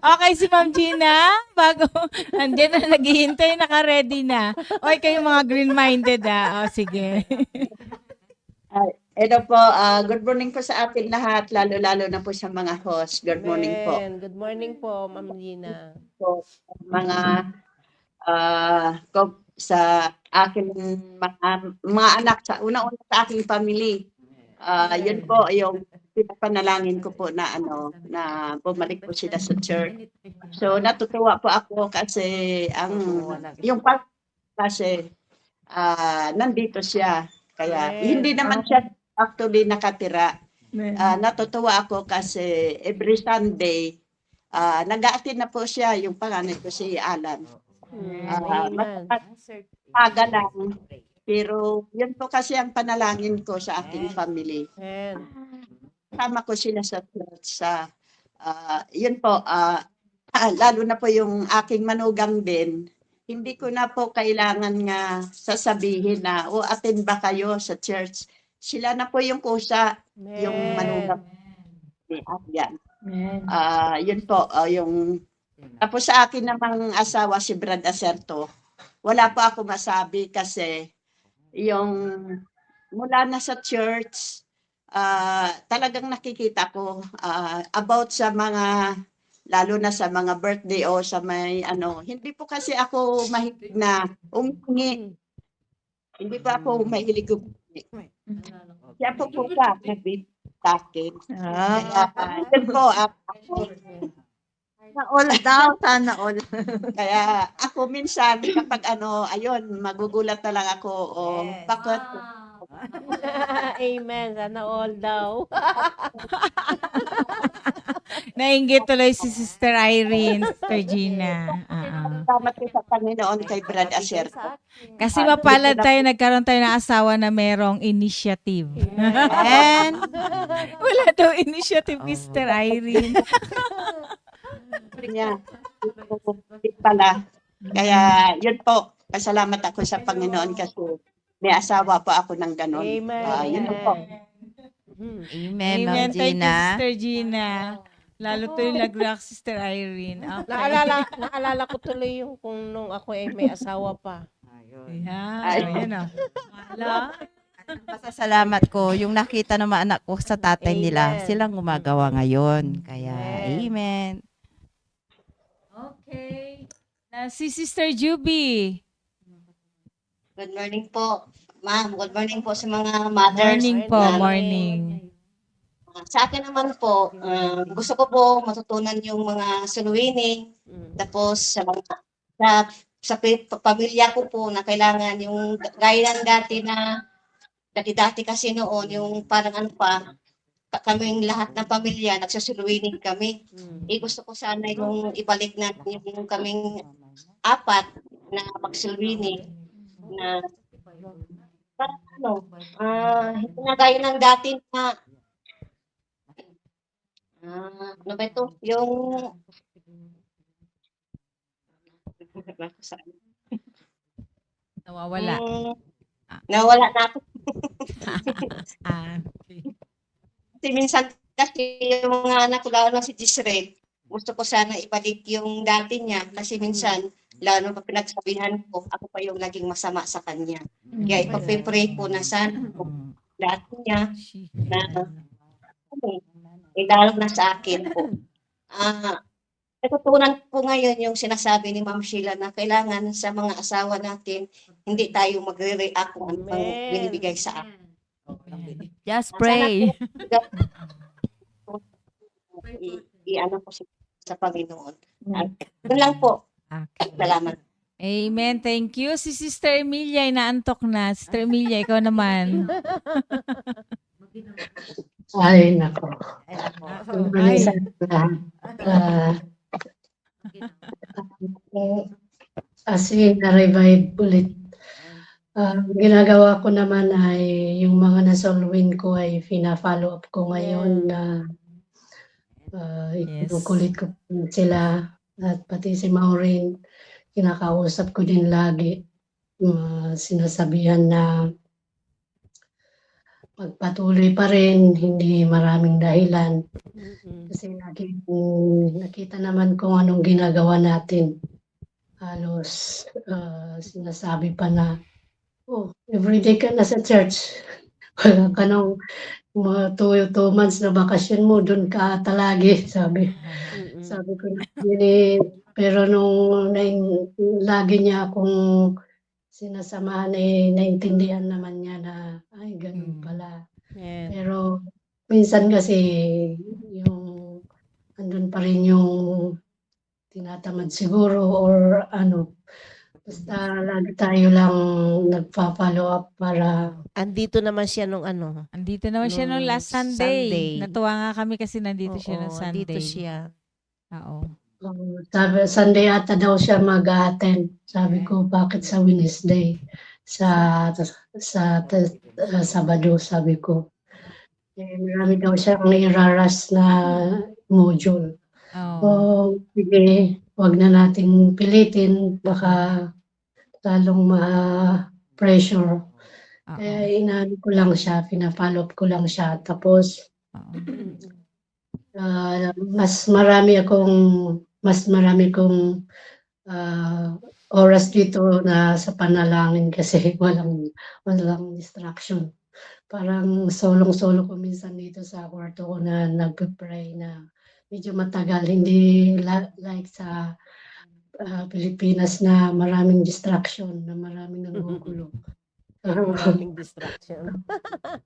D: Okay, si Ma'am Gina, bago, andyan na naghihintay, naka-ready na. Okay, kayong mga green-minded sige.
I: Ito po, good morning po sa ating lahat, lalo-lalo na po sa mga host. Good morning po.
G: Good morning po, Ma'am Gina.
I: Po mga sa aking mga anak, una-una sa aking family. Yun po, yung pinapanalangin ko po na na bumalik po sila sa church. So natutuwa po ako kasi yung kasi nandito siya. Kaya hindi naman siya actually nakatira. Natutuwa ako kasi every Sunday nag-a-attend na po siya, yung panganay ko si Alan. Maga lang. Pero yun po kasi ang panalangin ko sa aking family. Kasama ko sila sa church. Yun po, lalo na po yung aking manugang din. Hindi ko na po kailangan nga sasabihin na, attend ba kayo sa church? Sila na po yung kusa, yung manugang. Yan. Yun po, yung tapos sa akin namang asawa si Brad Acerto, wala po ako masabi kasi yung mula na sa church, talagang nakikita ko about sa mga lalo na sa mga birthday o sa may ano, hindi po kasi ako mahilig na umingi. Hindi pa ako mahilig umingi. Siya po po ba nagbibigay sa akin. Kaya, yun po, ako,
H: Sana all daw, sana all.
I: kaya ako minsan kapag ano, ayun, magugulat na lang ako o bakit
G: Amen. Sana all daw.
D: Nainggit tuloy si Sister Irene, Sister Gina.
I: salamat ko sa Panginoon kay Brad Acerto.
D: Kasi mapalad tayo, nagkaroon tayo ng asawa na merong initiative.
F: And,
D: Wala daw initiative, Sister Irene.
I: Niya, pala. Kaya yun po, pasalamat ako sa Panginoon kasi may asawa pa ako ng ganon.
G: Amen.
I: Yun po.
F: amen, Ma'am
D: Amen. Thank you,
F: Gina.
D: Sister Gina. Lalo to yung nag-react, Sister Irene. Okay.
G: Naalala ko tuloy yung kung nung ako ay may asawa pa.
D: Ayan. Ayan o. Wala.
F: Pasasalamat ko, yung nakita ng mga anak ko sa tatay nila,
G: Amen.
F: silang gumagawa ngayon. Kaya, amen.
D: Okay. Si Sister Juby.
J: Good morning po, ma'am. Good morning po sa mga mothers.
D: Morning po, morning.
J: Sa akin naman po, gusto ko po matutunan yung mga suluwining. Tapos sa pamilya ko po na kailangan yung gaya ng dati na dati kasi noon yung parang ano pa, kaming lahat ng pamilya nagsasuluwining kami. Gusto ko sana yung ibalik natin yung kaming apat na magsuluwining na parang ano, hindi na gaya ng dati na ano ba ito? Yung
D: Nawawala.
J: nawala na ako.
D: Okay.
J: Kasi minsan kasi yung mga anak ko, lalo na si Jisrael, gusto ko sana ibalik yung dati niya kasi minsan, lalo pa pinagsabihan ko, ako pa yung naging masama sa kanya. Kaya ipapipray ko na sana kung dati niya na lalo na sa akin po. Natutunan po ngayon yung sinasabi ni Ma'am Sheila na kailangan sa mga asawa natin, hindi tayo magre-react kung ano ang binibigay sa akin.
E: Just pray.
J: I-ano ko sa Panginoon. At yun lang po.
D: Okay.
J: Salamat.
D: Amen. Thank you. Si Sister Emilia ay naantok na. Sister Emilia, ikaw naman.
K: Ay, nako.
D: Ay.
K: Kasi na-revive ulit. Ginagawa ko naman ay yung mga nasolwin ko ay fina-follow up ko ngayon na inukulit ko sila at pati si Maureen, kinakausap ko din lagi. Sinasabihan na magpatuloy pa rin, hindi maraming dahilan. Kasi nakita naman kung anong ginagawa natin. Halos sinasabi pa na, everyday ka na sa church. Wala ka nang mga 2 months na bakasyon mo, doon ka talagi, sabi. Sabi ko na, pero nung lagi niya akong sinasamahan, naintindihan naman niya na, ay, ganun pala. Pero minsan kasi, yung andun pa rin yung tinatamad siguro or ano, basta lagi tayo lang nagpa-follow up para
G: Andito naman siya nung ano.
D: Andito naman siya nung last Sunday. Natuwa nga kami kasi nandito siya nung Sunday.
G: Andito siya.
D: Oo.
K: sabi, Sunday ata daw siya mag-attend. Sabi ko, bakit sa Wednesday? Sa Sabado, sabi ko. Marami daw siyang iraras na module. Sige, wag na nating pilitin, baka lalong ma-pressure. Kaya inaano ko lang siya, pina-follow up ko lang siya. Tapos, mas marami kong oras dito na sa panalangin kasi walang distraction. Parang solong-solo ko minsan dito sa kwarto ko na nagpe-pray na medyo matagal, hindi like sa Pilipinas na maraming distraction, na maraming nanggugulo.
G: Maraming distraction.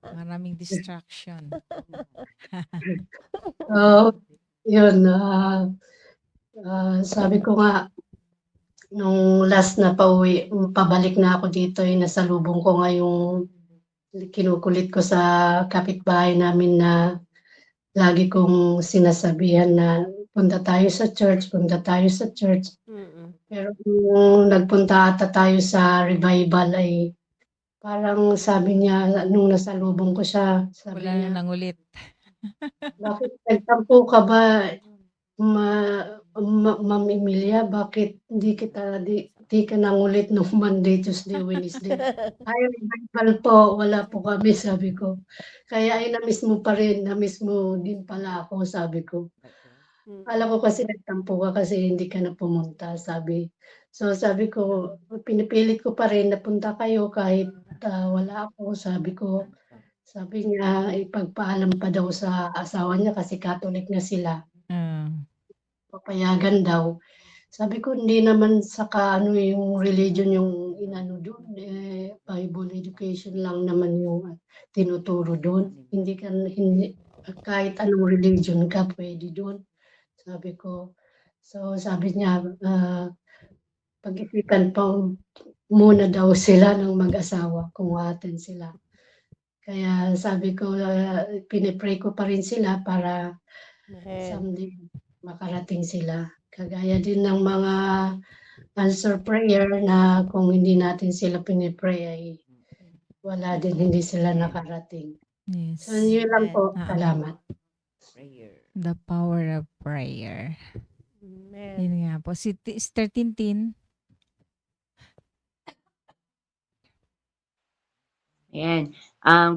D: Maraming distraction.
K: So, yun, sabi ko nga, nung last na pabalik na ako dito, nasalubong ko nga yung kinukulit ko sa kapitbahay namin na lagi kong sinasabihan na punta tayo sa church, punta tayo sa church. Pero nung nagpunta ata tayo sa revival ay parang sabi niya, nung nasalubong ko siya, sabi
D: Wala
K: niya,
D: na nangulit.
K: bakit nagtampo ka ba, Ma'am Emilia, bakit di ka nangulit nung Monday, Tuesday, Wednesday? Ay, revival po, wala po kami, sabi ko. Kaya ay na-miss mo pa rin, na-miss mo din pala ako, sabi ko. Alam ko kasi nagtampo ka kasi hindi ka na pumunta, sabi. So sabi ko, pinipilit ko pa rin na punta kayo kahit wala ako, sabi ko. Sabi niya, ipagpaalam pa daw sa asawa niya kasi Catholic na sila, papayagan daw. Sabi ko, hindi naman saka ano yung religion yung inano doon, Bible education lang naman yung tinuturo doon. Hindi kahit anong religion ka pwede doon, sabi ko. So sabi niya, pag-isipan pa muna daw sila ng mag-asawa kung attend sila. Kaya sabi ko, pinipray ko pa rin sila para someday makarating sila. Kagaya din ng mga answer prayer na kung hindi natin sila pinipray ay wala din, hindi sila nakarating.
D: Yes.
K: So yun lang po, salamat.
D: The power of prayer. Yun nga po. Si Sister Tintin.
L: Ayan.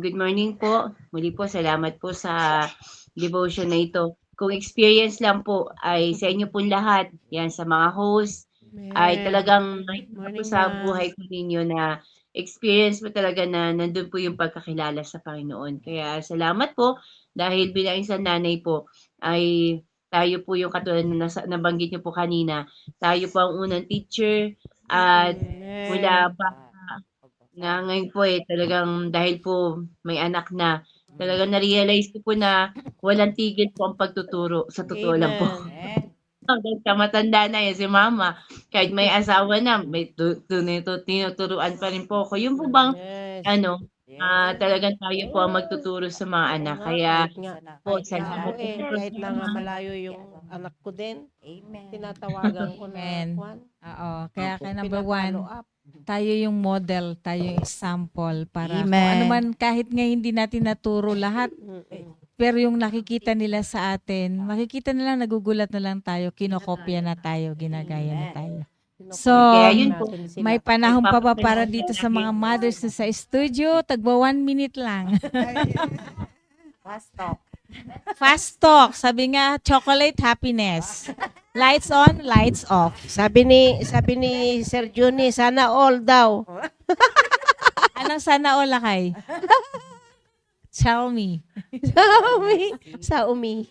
L: Good morning po. Muli po, salamat po sa devotion na ito. Kung experience lang po ay sa inyo po lahat, yan sa mga host, ay talagang nakikita po sa buhay po ninyo na experience po talaga na nandun po yung pagkakilala sa Panginoon. Kaya salamat po dahil bilang isang nanay po ay tayo po yung katulad na nabanggit niyo po kanina, tayo po ang unang teacher at mula pa na ngayon po talagang dahil po may anak na, talagang na-realize ko po na walang tigil po ang pagtuturo. Sa totoo lang po. Hanggang sa matanda na yan si mama. Kahit may asawa na, may tinuturuan pa rin po ako. Yung po bang, talagang tayo po ang magtuturo sa mga anak. Kaya po, salamat po.
G: Kahit na nga malayo yung anak ko din, tinatawagan ko na Juan.
D: Oo. Kaya number one, tayo yung model, tayo yung example para kung
F: Amen.
D: ano man, kahit nga hindi natin naturo lahat, pero yung nakikita nila sa atin, makikita nila nagugulat na lang tayo, kinokopya na tayo, ginagaya na tayo. So,
L: Kaya yun po.
D: may panahon pa ba para dito sa mga mothers na sa studio? Tagwa 1 minute lang.
F: Fast talk.
D: Fast talk. Sabi nga, chocolate happiness. Lights on, lights off.
G: Sabi ni Sir Juni, sana all daw.
D: Anong sana all kay? Tell me.
G: Sa umi.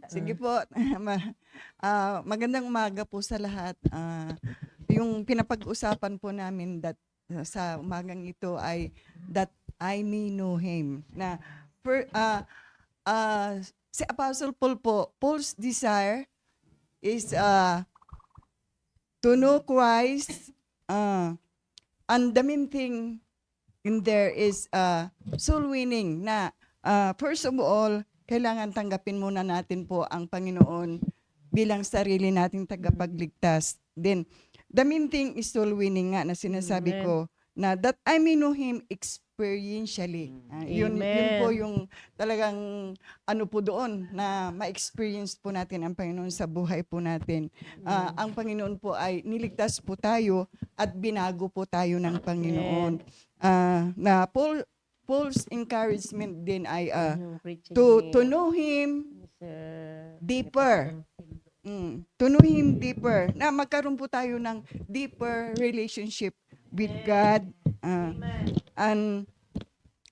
M: Sige po. Magandang umaga po sa lahat. Yung pinapag-usapan po namin sa umagang ito ay that I may know Him. Na si Apostle Paul po, Paul's desire is to know Christ, and the main thing in there is soul winning na first of all, kailangan tanggapin muna natin po ang Panginoon bilang sarili nating tagapagligtas. Then, the main thing is soul winning nga na sinasabi ko na that I may know Him experientially. Yun po yung talagang ano po doon na ma-experience po natin ang Panginoon sa buhay po natin. Ang Panginoon po ay niligtas po tayo at binago po tayo ng Panginoon. Na Paul's encouragement din ay to know Him deeper. To know Him deeper. Na magkaroon po tayo ng deeper relationship with God. And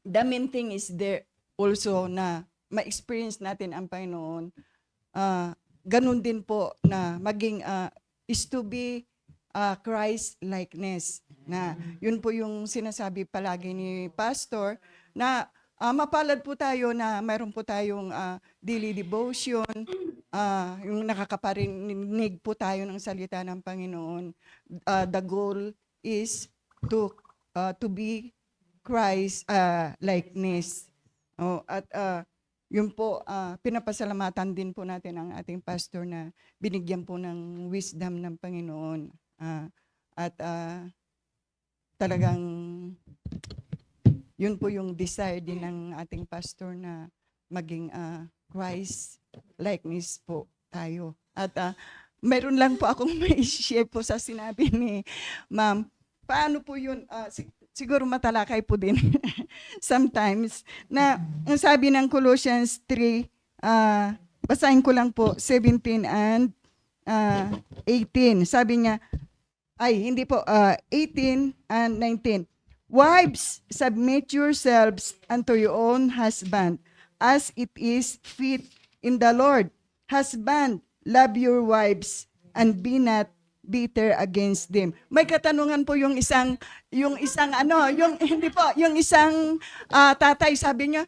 M: the main thing is there also na ma-experience natin ang Panginoon, ganun din po na maging is to be Christ-likeness. Na yun po yung sinasabi palagi ni Pastor na mapalad po tayo na mayroon po tayong daily devotion, yung nakakaparinig po tayo ng salita ng Panginoon. The goal is to be Christ likeness. At yun po, pinapasalamatan din po natin ang ating pastor na binigyan po ng wisdom ng Panginoon. At talagang yun po yung desire din ng ating pastor na maging Christ likeness po tayo. At mayroon lang po akong may share po sa sinabi ni Ma'am. Paano po yun? Siguro matalakay po din sometimes na ang sabi ng Colossians 3, basahin ko lang po 17 and 18. Sabi niya, hindi po, 18 and 19. Wives, submit yourselves unto your own husband, as it is fit in the Lord. Husband, love your wives, and be not bitter against them. May katanungan po yung isang tatay, sabi niya,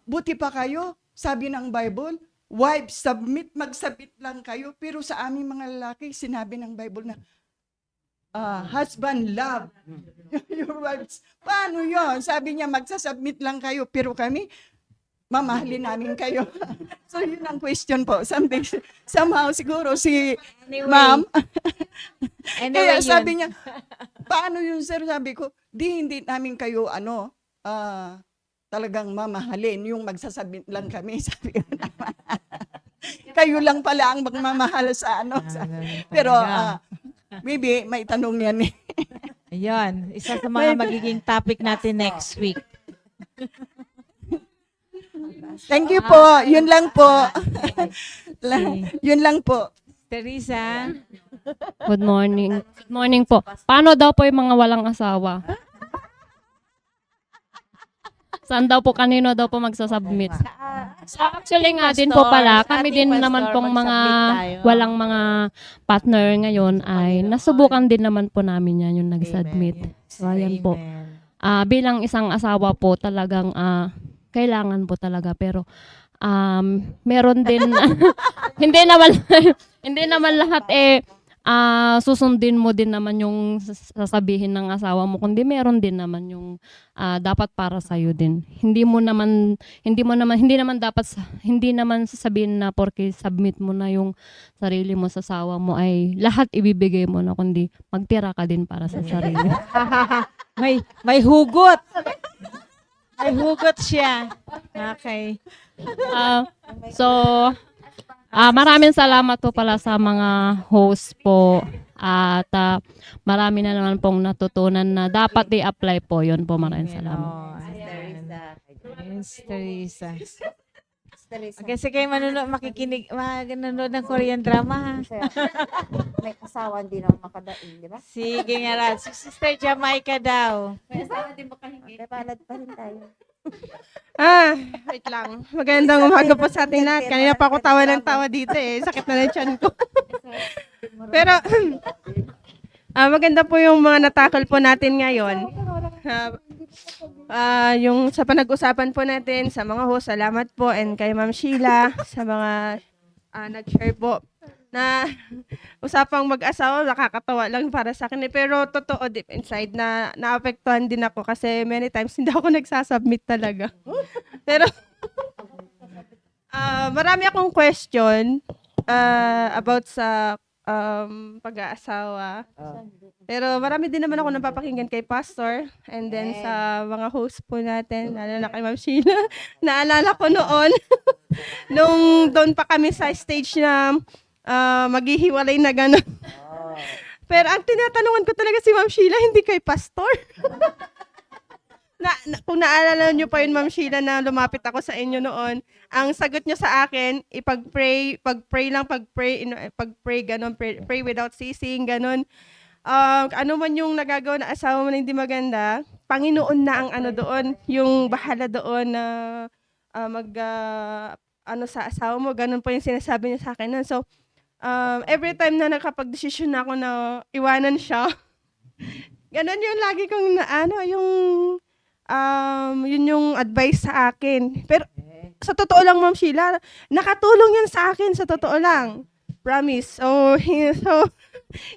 M: buti pa kayo, sabi ng Bible, wives, magsubmit lang kayo, pero sa aming mga lalaki, sinabi ng Bible na, husband, love your wives. Paano yon? Sabi niya, magsasubmit lang kayo, pero kami, mamahalin namin kayo. So, yun ang question po. Somehow, siguro si Ma'am, kaya sabi niya, paano yun, sir? Sabi ko, hindi namin kayo, talagang mamahalin, yung magsasubmit lang kami. Sabi ko naman. Kayo lang pala ang magmamahal sa Pero, maybe, may tanong yan eh.
D: Ayan, isa sa mga magiging topic natin next week.
M: Thank you po. Yun lang po. Yun lang po.
D: Teresa?
N: Good morning. Good morning po. Paano daw po yung mga walang asawa? Saan daw po, kanino daw po magsasubmit? Actually nga din po pala, kami din naman pong mga walang mga partner ngayon ay nasubukan din naman po namin yan yung nag-submit. So ayan po. Bilang isang asawa po talagang kailangan po talaga, pero meron din hindi naman lahat susundin mo din naman yung sasabihin ng asawa mo, kundi meron din naman yung dapat para sa iyo din. Hindi naman sasabihin na porque submit mo na yung sarili mo sa asawa mo ay lahat ibibigay mo na, kundi magtira ka din para sa sarili.
D: may hugot. May hugot siya. Okay.
N: Maraming salamat po pala sa mga host po. At marami na naman pong natutunan na dapat i-apply po. Yun po, maraming salamat.
D: Miss Teresa. Kasi kayo manonood ng Korean drama, ha?
O: May kasawa din ang makadaing, di ba?
D: Sige nga, Rad. Si Sister Jamaica daw.
O: May asawa din makahingi. Palad pa rin tayo.
P: Wait lang. Magandang umaga po sa ating lahat. Kanina pa ako tawa ng tawa dito eh. Sakit na ng tiyan ko. Pero, maganda po yung mga natakal po natin ngayon. Yung sa panag-usapan po natin sa mga host, salamat po, and kay Ma'am Sheila sa mga nag-share po na usapang mag-asawa, nakakatawa lang para sa akin. Pero totoo deep inside na naapektuhan din ako kasi many times hindi ako nagsasubmit talaga. Pero marami akong question about sa pag-aasawa. Pero marami din naman ako napapakinggan kay Pastor and then sa mga host po natin, lalo na kay Ma'am Sheila. Naalala ko noon, nung doon pa kami sa stage na maghihiwalay na gano'n. Pero ang tinatanungan ko talaga si Ma'am Sheila, hindi kay Pastor. Kung naalala niyo pa yun, Ma'am Sheila, na lumapit ako sa inyo noon, ang sagot niyo sa akin, pag-pray gano'n, pray without ceasing, gano'n. Ano man yung nagagawa na asawa mo na hindi maganda, Panginoon na ang ano doon, yung bahala doon na ano sa asawa mo, ganun po yung sinasabi niya sa akin nun. So, every time na nakapag-desisyon na ako na iwanan siya, ganun yung lagi kong yun yung advice sa akin. Pero sa totoo lang, Ma'am Sheila, nakatulong yun sa akin, sa totoo lang. Promise. So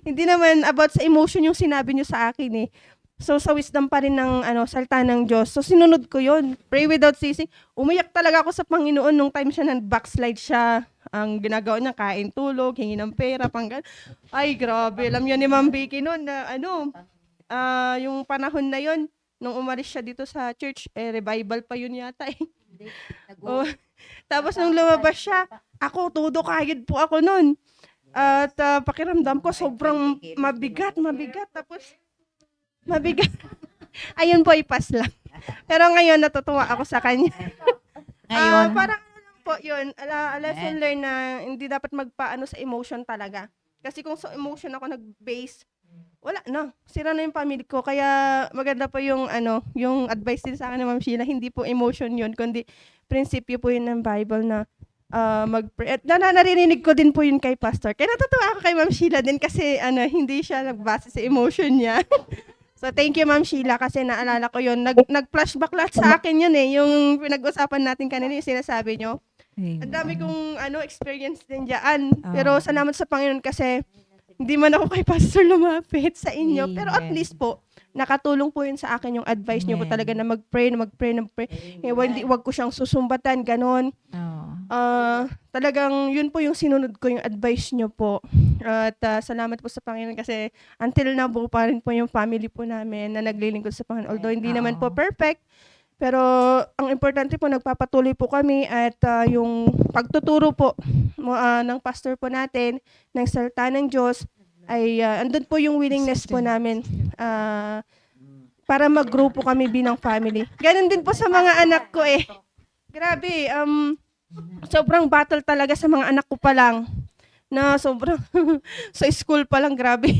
P: hindi naman about sa emotion yung sinabi niyo sa akin eh. So sa wisdom pa rin ng salita ng Diyos. So sinunod ko yun. Pray without ceasing. Umiyak talaga ako sa Panginoon nung time siya backslide siya. Ang ginagawa niya, kain, tulog, hingi ng pera, panggan. Ay, grabe. Alam niya ni Ma'am Vicky noon na yung panahon na yon nung umalis siya dito sa church, revival pa yun yata eh. Tapos nung lumabas siya, ako, todo kayod po ako noon. At pakiramdam ko, sobrang mabigat. Tapos, mabigat. Ayun po, ipas lang. Pero ngayon, natutuwa ako sa kanya.
E: Ngayon?
P: Parang po yun, lesson learned na hindi dapat magpaano sa emotion talaga. Kasi kung sa emotion ako nag-base, wala na. Sira na yung family ko. Kaya maganda po yung yung advice din sa akin ni Ma'am Sheila, hindi po emotion yun, kundi prinsipyo po yun ng Bible na mag-pray. At naririnig ko din po yun kay Pastor. Kaya natutuwa ako kay Ma'am Sheila din kasi hindi siya nagbase sa emotion niya. So thank you Ma'am Sheila kasi naalala ko yun. Nag-flashback lahat sa akin yun eh. Yung pinag-usapan natin kanina, yung sinasabi nyo. Ang dami kong experience din dyan. Pero salamat sa Panginoon kasi hindi man ako kay Pastor lumapit sa inyo. Pero at least po, nakatulong po yun sa akin yung advice niyo po talaga na mag-pray. Wag ko siyang susumbatan, ganon. Talagang yun po yung sinunod ko, yung advice niyo po. At salamat po sa Panginoon kasi until now po pa rin po yung family po namin na naglilingkod sa Panginoon. Although hindi naman po perfect, pero ang importante po, nagpapatuloy po kami at yung pagtuturo po ng pastor po natin, ng salita ng Diyos, ay andun po yung willingness po namin para mag-grow po kami bilang family. Ganun din po sa mga anak ko eh. Grabe, sobrang battle talaga sa mga anak ko pa lang. Na sobrang, sa school pa lang, grabe.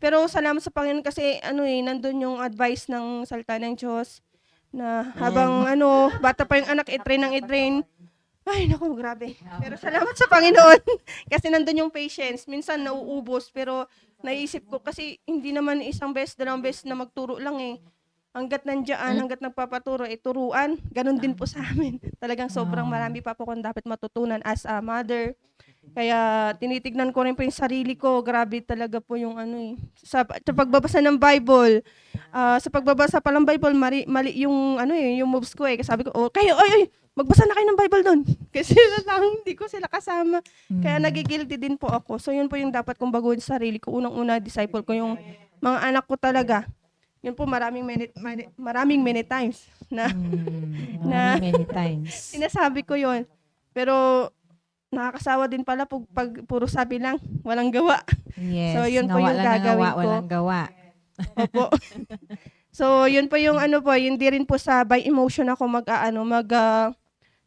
P: Pero salamat sa Panginoon kasi nandun yung advice ng salita ng Diyos na habang bata pa yung anak, i-train. Ay, naku, grabe. Pero salamat sa Panginoon kasi nandun yung patience. Minsan nauubos pero naisip ko kasi hindi naman isang beses, dalawang beses na magturo lang eh. Hanggat nandiyan, hanggat nagpapaturo, turuan. Ganon din po sa amin. Talagang sobrang marami pa po kung dapat matutunan as a mother. Kaya tinitignan ko rin po yung sarili ko. Grabe talaga po yung sa pagbabasa ng Bible. Sa pagbabasa pa ng Bible, mali yung yung moves ko eh. Kasi sabi ko, kayo, magbasa na kayo ng Bible doon. Kasi hindi ko sila kasama. Kaya nagigilty din po ako. So yun po yung dapat kong baguhin sa sarili ko. Unang-una, disciple ko yung mga anak ko talaga. Yun po maraming many times na
D: Many times.
P: sinasabi ko yun. Pero nakakasawa din pala pag puro sabi lang, walang gawa.
D: Yes,
P: So yun po
D: ngawa
P: yung
D: lang na
P: gagawin
D: ngawa,
P: ko.
D: walang gawa.
P: Opo. So yun po yung hindi rin po sa by emotion ako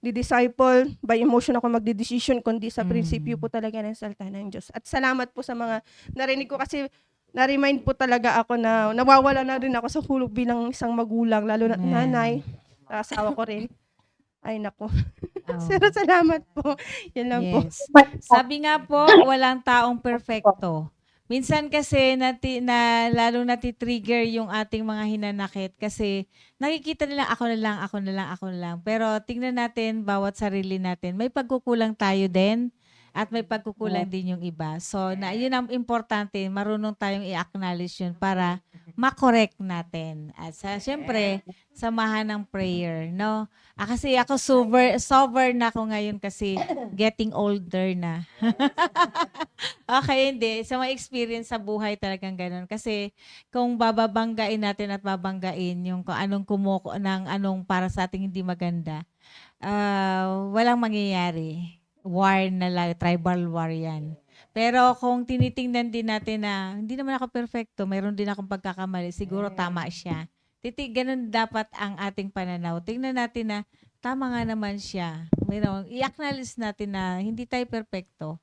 P: di-disciple, by emotion ako magde-decision, kundi sa prinsipyo po talaga ng salita ng Diyos. At salamat po sa mga narinig ko kasi na-remind po talaga ako na nawawala na rin ako sa hulog bilang isang magulang, lalo na nanay, asawa ko rin. Ay, nako. Pero salamat po. Yan lang po.
D: Yes. Sabi nga po, walang taong perfecto. Minsan kasi lalo nati-trigger yung ating mga hinanakit kasi nakikita nila ako na lang. Pero tingnan natin bawat sarili natin. May pagkukulang tayo din at may pagkukulang din yung iba. So, yun ang importante, marunong tayong i-acknowledge yun para makorek natin. At syempre, samahan ng prayer, no? Kasi ako sober na ako ngayon kasi getting older na. Okay, hindi. Sa mga experience sa buhay talagang ganun. Kasi kung bababanggain natin at babanggain yung kung anong anong para sa ating hindi maganda, walang mangyayari. War na lang, tribal war yan. Pero kung tinitingnan din natin na hindi naman ako perfecto, mayroon din akong pagkakamali, siguro tama siya. Ganun dapat ang ating pananaw. Tingnan natin na tama nga naman siya. I-acknowledge natin na hindi tayo perfecto.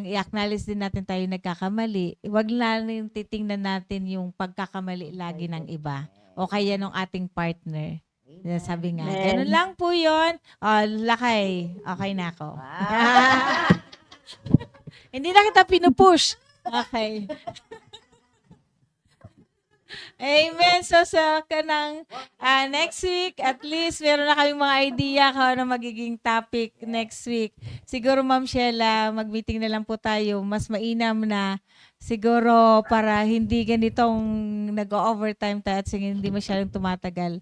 D: I-acknowledge din natin tayo nagkakamali. Huwag lang titingnan natin yung pagkakamali lagi ng iba o kaya ng ating partner. Sabi nga,
H: Amen.
D: ganun lang po yun. Lakay, okay na ako. Hindi na kita pinupush. Okay. Amen. So sa kanang next week, at least meron na kaming mga idea kung ano magiging topic next week. Siguro Ma'am Sheila, mag-meeting na lang po tayo. Mas mainam na siguro para hindi ganitong nag-overtime tayo at hindi masyadong tumatagal.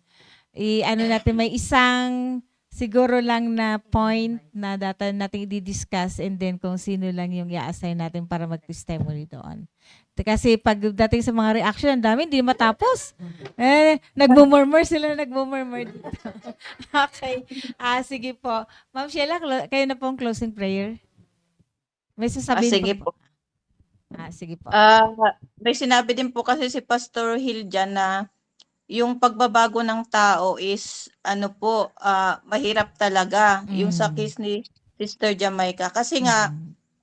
D: Ano natin, may isang siguro lang na point na natin i-discuss and then kung sino lang yung i-assign natin para mag-testimony doon. Kasi pagdating sa mga reaction, ang dami, hindi matapos. Nagmumurmur sila, nagmumurmur dito. Okay. Sige po. Ma'am Sheila, kayo na pong closing prayer. May sasabihin
H: Sige
D: po.
H: po.
D: Sige po.
H: May sinabi din po kasi si Pastor Hill dyan na yung pagbabago ng tao is mahirap talaga. Yung sa case ni Sister Jamaica. Kasi nga,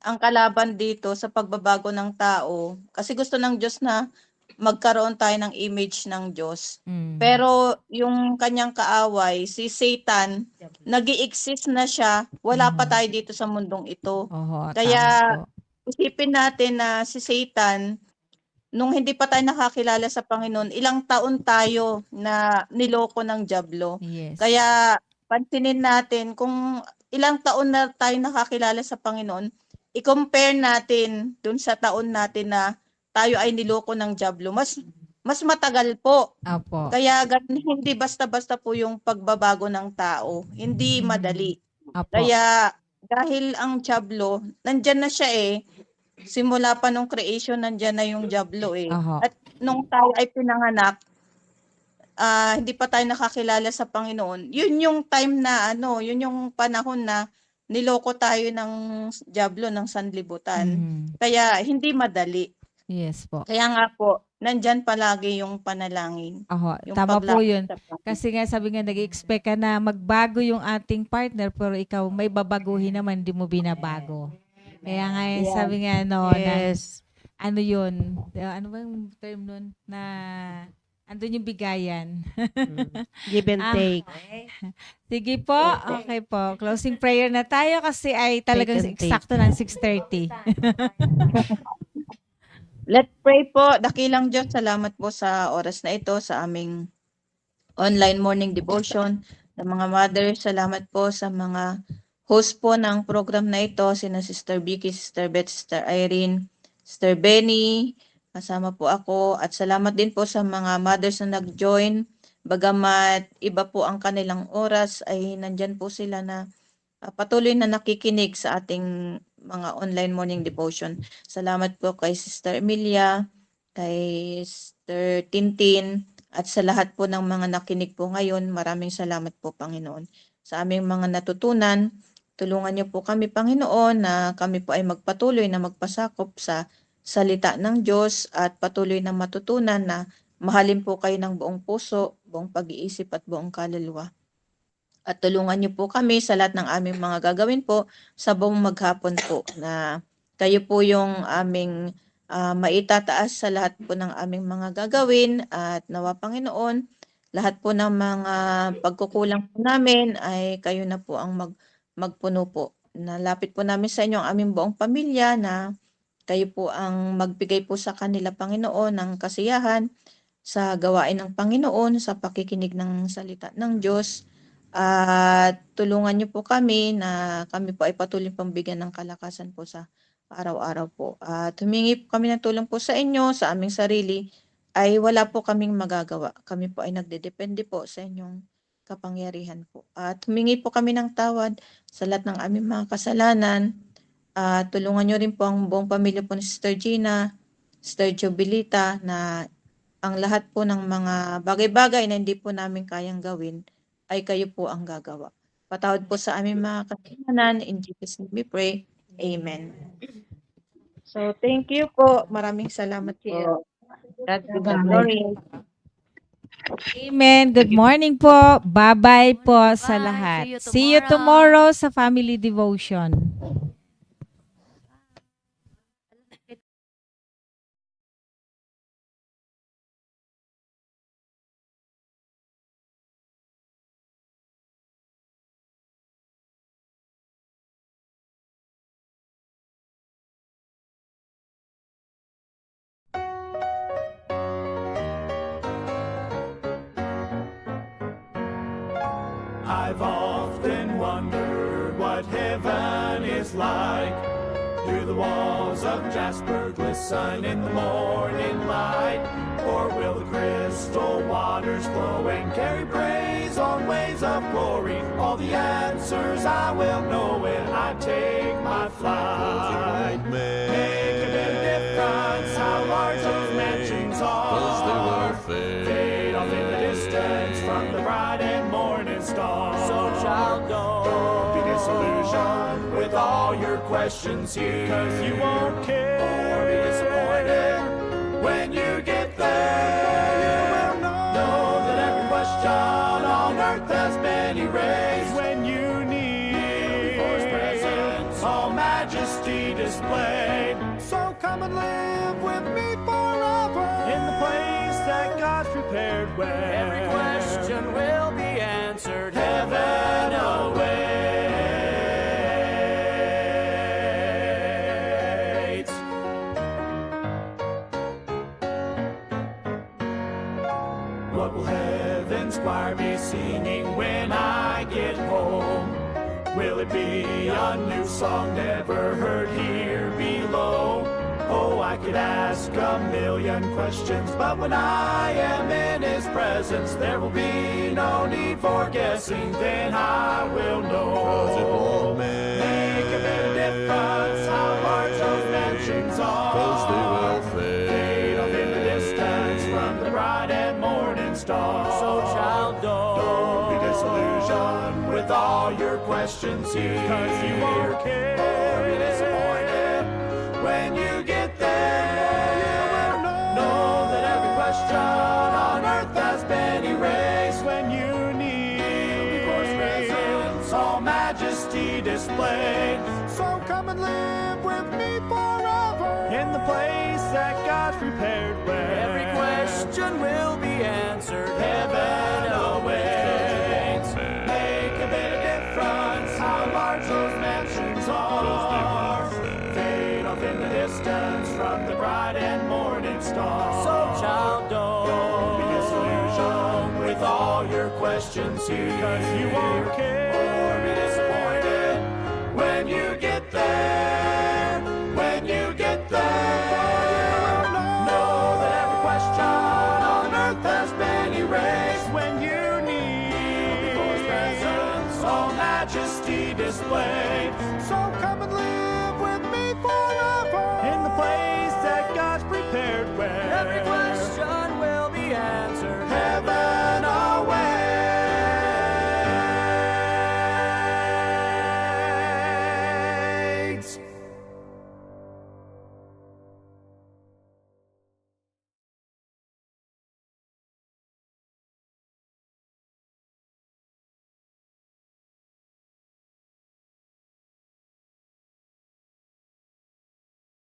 H: ang kalaban dito sa pagbabago ng tao, kasi gusto ng Diyos na magkaroon tayo ng image ng Diyos. Pero yung kanyang kaaway, si Satan, nag-i-exist na siya, wala pa tayo dito sa mundong ito. Kaya isipin natin na si Satan, nung hindi pa tayo nakakilala sa Panginoon, ilang taon tayo na niloko ng dyablo.
D: Yes.
H: Kaya pansinin natin kung ilang taon na tayo nakakilala sa Panginoon, i-compare natin dun sa taon natin na tayo ay niloko ng dyablo. Mas matagal po.
D: Apo.
H: Kaya hindi basta-basta po yung pagbabago ng tao. Hindi madali.
D: Apo.
H: Kaya dahil ang dyablo, nandyan na siya simula pa nung creation, nandyan na yung dyablo At nung tayo ay pinanganak, hindi pa tayo nakakilala sa Panginoon. Yun yung time na yun yung panahon na niloko tayo ng dyablo ng sanlibutan. Kaya hindi madali.
D: Yes po.
H: Kaya nga po, nandyan palagi yung panalangin. Yung
D: Tama po
H: paglapit
D: yun.
H: sa Panginoon.
D: Kasi nga sabi nga, nag-expect ka na magbago yung ating partner pero ikaw may babaguhin naman, hindi mo binabago. Kaya nga sabi nga
G: Yes.
D: ano yun? Ano ba yung term nun? Na andun yung bigayan.
G: Give and take.
D: Sige po. Okay po. Closing prayer na tayo kasi ay talagang
G: Take and take.
D: eksakto ng 6:30.
H: Let's pray po. Dakilang Diyos, salamat po sa oras na ito, sa aming online morning devotion. Sa mga mother, salamat po sa mga host po ng program na ito, sina Sister Vicky, Sister Beth, Sister Irene, Sister Benny, kasama po ako. At salamat din po sa mga mothers na nag-join. Bagamat iba po ang kanilang oras, ay nandyan po sila na patuloy na nakikinig sa ating mga online morning devotion. Salamat po kay Sister Emilia, kay Sister Tintin, at sa lahat po ng mga nakinig po ngayon. Maraming salamat po, Panginoon. Sa aming mga natutunan, tulungan niyo po kami, Panginoon, na kami po ay magpatuloy na magpasakop sa salita ng Diyos at patuloy na matutunan na mahalin po kayo ng buong puso, buong pag-iisip at buong kaluluwa. At tulungan niyo po kami sa lahat ng aming mga gagawin po sa buong maghapon po, na kayo po yung aming maitataas sa lahat po ng aming mga gagawin, at nawa, Panginoon, lahat po ng mga pagkukulang po namin ay kayo na po ang magpuno po. Nalapit po namin sa inyo ang aming buong pamilya, na kayo po ang magbigay po sa kanila, Panginoon, ng kasiyahan sa gawain ng Panginoon, sa pakikinig ng salita ng Diyos. At tulungan niyo po kami na kami po ay patuloy pang bigyan ng kalakasan po sa araw-araw po. At humingi po kami ng tulong po sa inyo, sa aming sarili, ay wala po kaming magagawa. Kami po ay nagdedepende po sa inyong kapangyarihan po. At humingi po kami ng tawad sa lahat ng aming mga kasalanan. At tulungan niyo rin po ang buong pamilya po ni Sister Gina, Sister Jobilita, na ang lahat po ng mga bagay-bagay na hindi po namin kayang gawin ay kayo po ang gagawa. Patawad po sa aming mga kasalanan. In Jesus' name we pray. Amen. So, thank you po. Maraming salamat po. God be the glory.
D: Amen. Good morning po. Bye-bye po sa
E: Bye.
D: lahat.
E: See you
D: See you tomorrow sa Family Devotion.
A: I've often wondered what heaven is like. Do the walls of jasper glisten in the morning light? Or will the crystal waters flow and carry praise on waves of glory? All the answers I will know when I take my flight. Make a bit of difference how large those mansions are. Fade off in the distance from the bright and morning star. So child, don't be disillusioned with all your questions here, 'cause you won't care or be disappointed when you get there. Know that every question on earth has been erased when you need before His presence, all majesty displayed. So come and live with me forever in the place that God's prepared, where every question will be answered. Heaven awaits. What will heaven's choir be singing when I get home? Will it be a new song never heard here below? Oh, I could ask a million questions, but when I am in His presence, there will be no need for guessing, then I will know. Make a bit of difference how large those mansions are. 'Cause they will fade off in the distance from the bright and morning star. So child, don't be disillusioned with all your questions here, 'cause you won't care or be disappointed when you get there. Know that every question on earth has been erased when you need before His presence, all majesty displayed. So come and live with me forever in the place that God's prepared, where every question will be answered. Heaven awaits. Make a bit of difference how large those mansions are. Fade off in the distance from the bright and morning star. So child, don't be disillusioned with all your questions here, 'cause you won't care or be disappointed when you get there. When you get there, know that every question on earth has been erased when you need before His presence, all majesty displayed.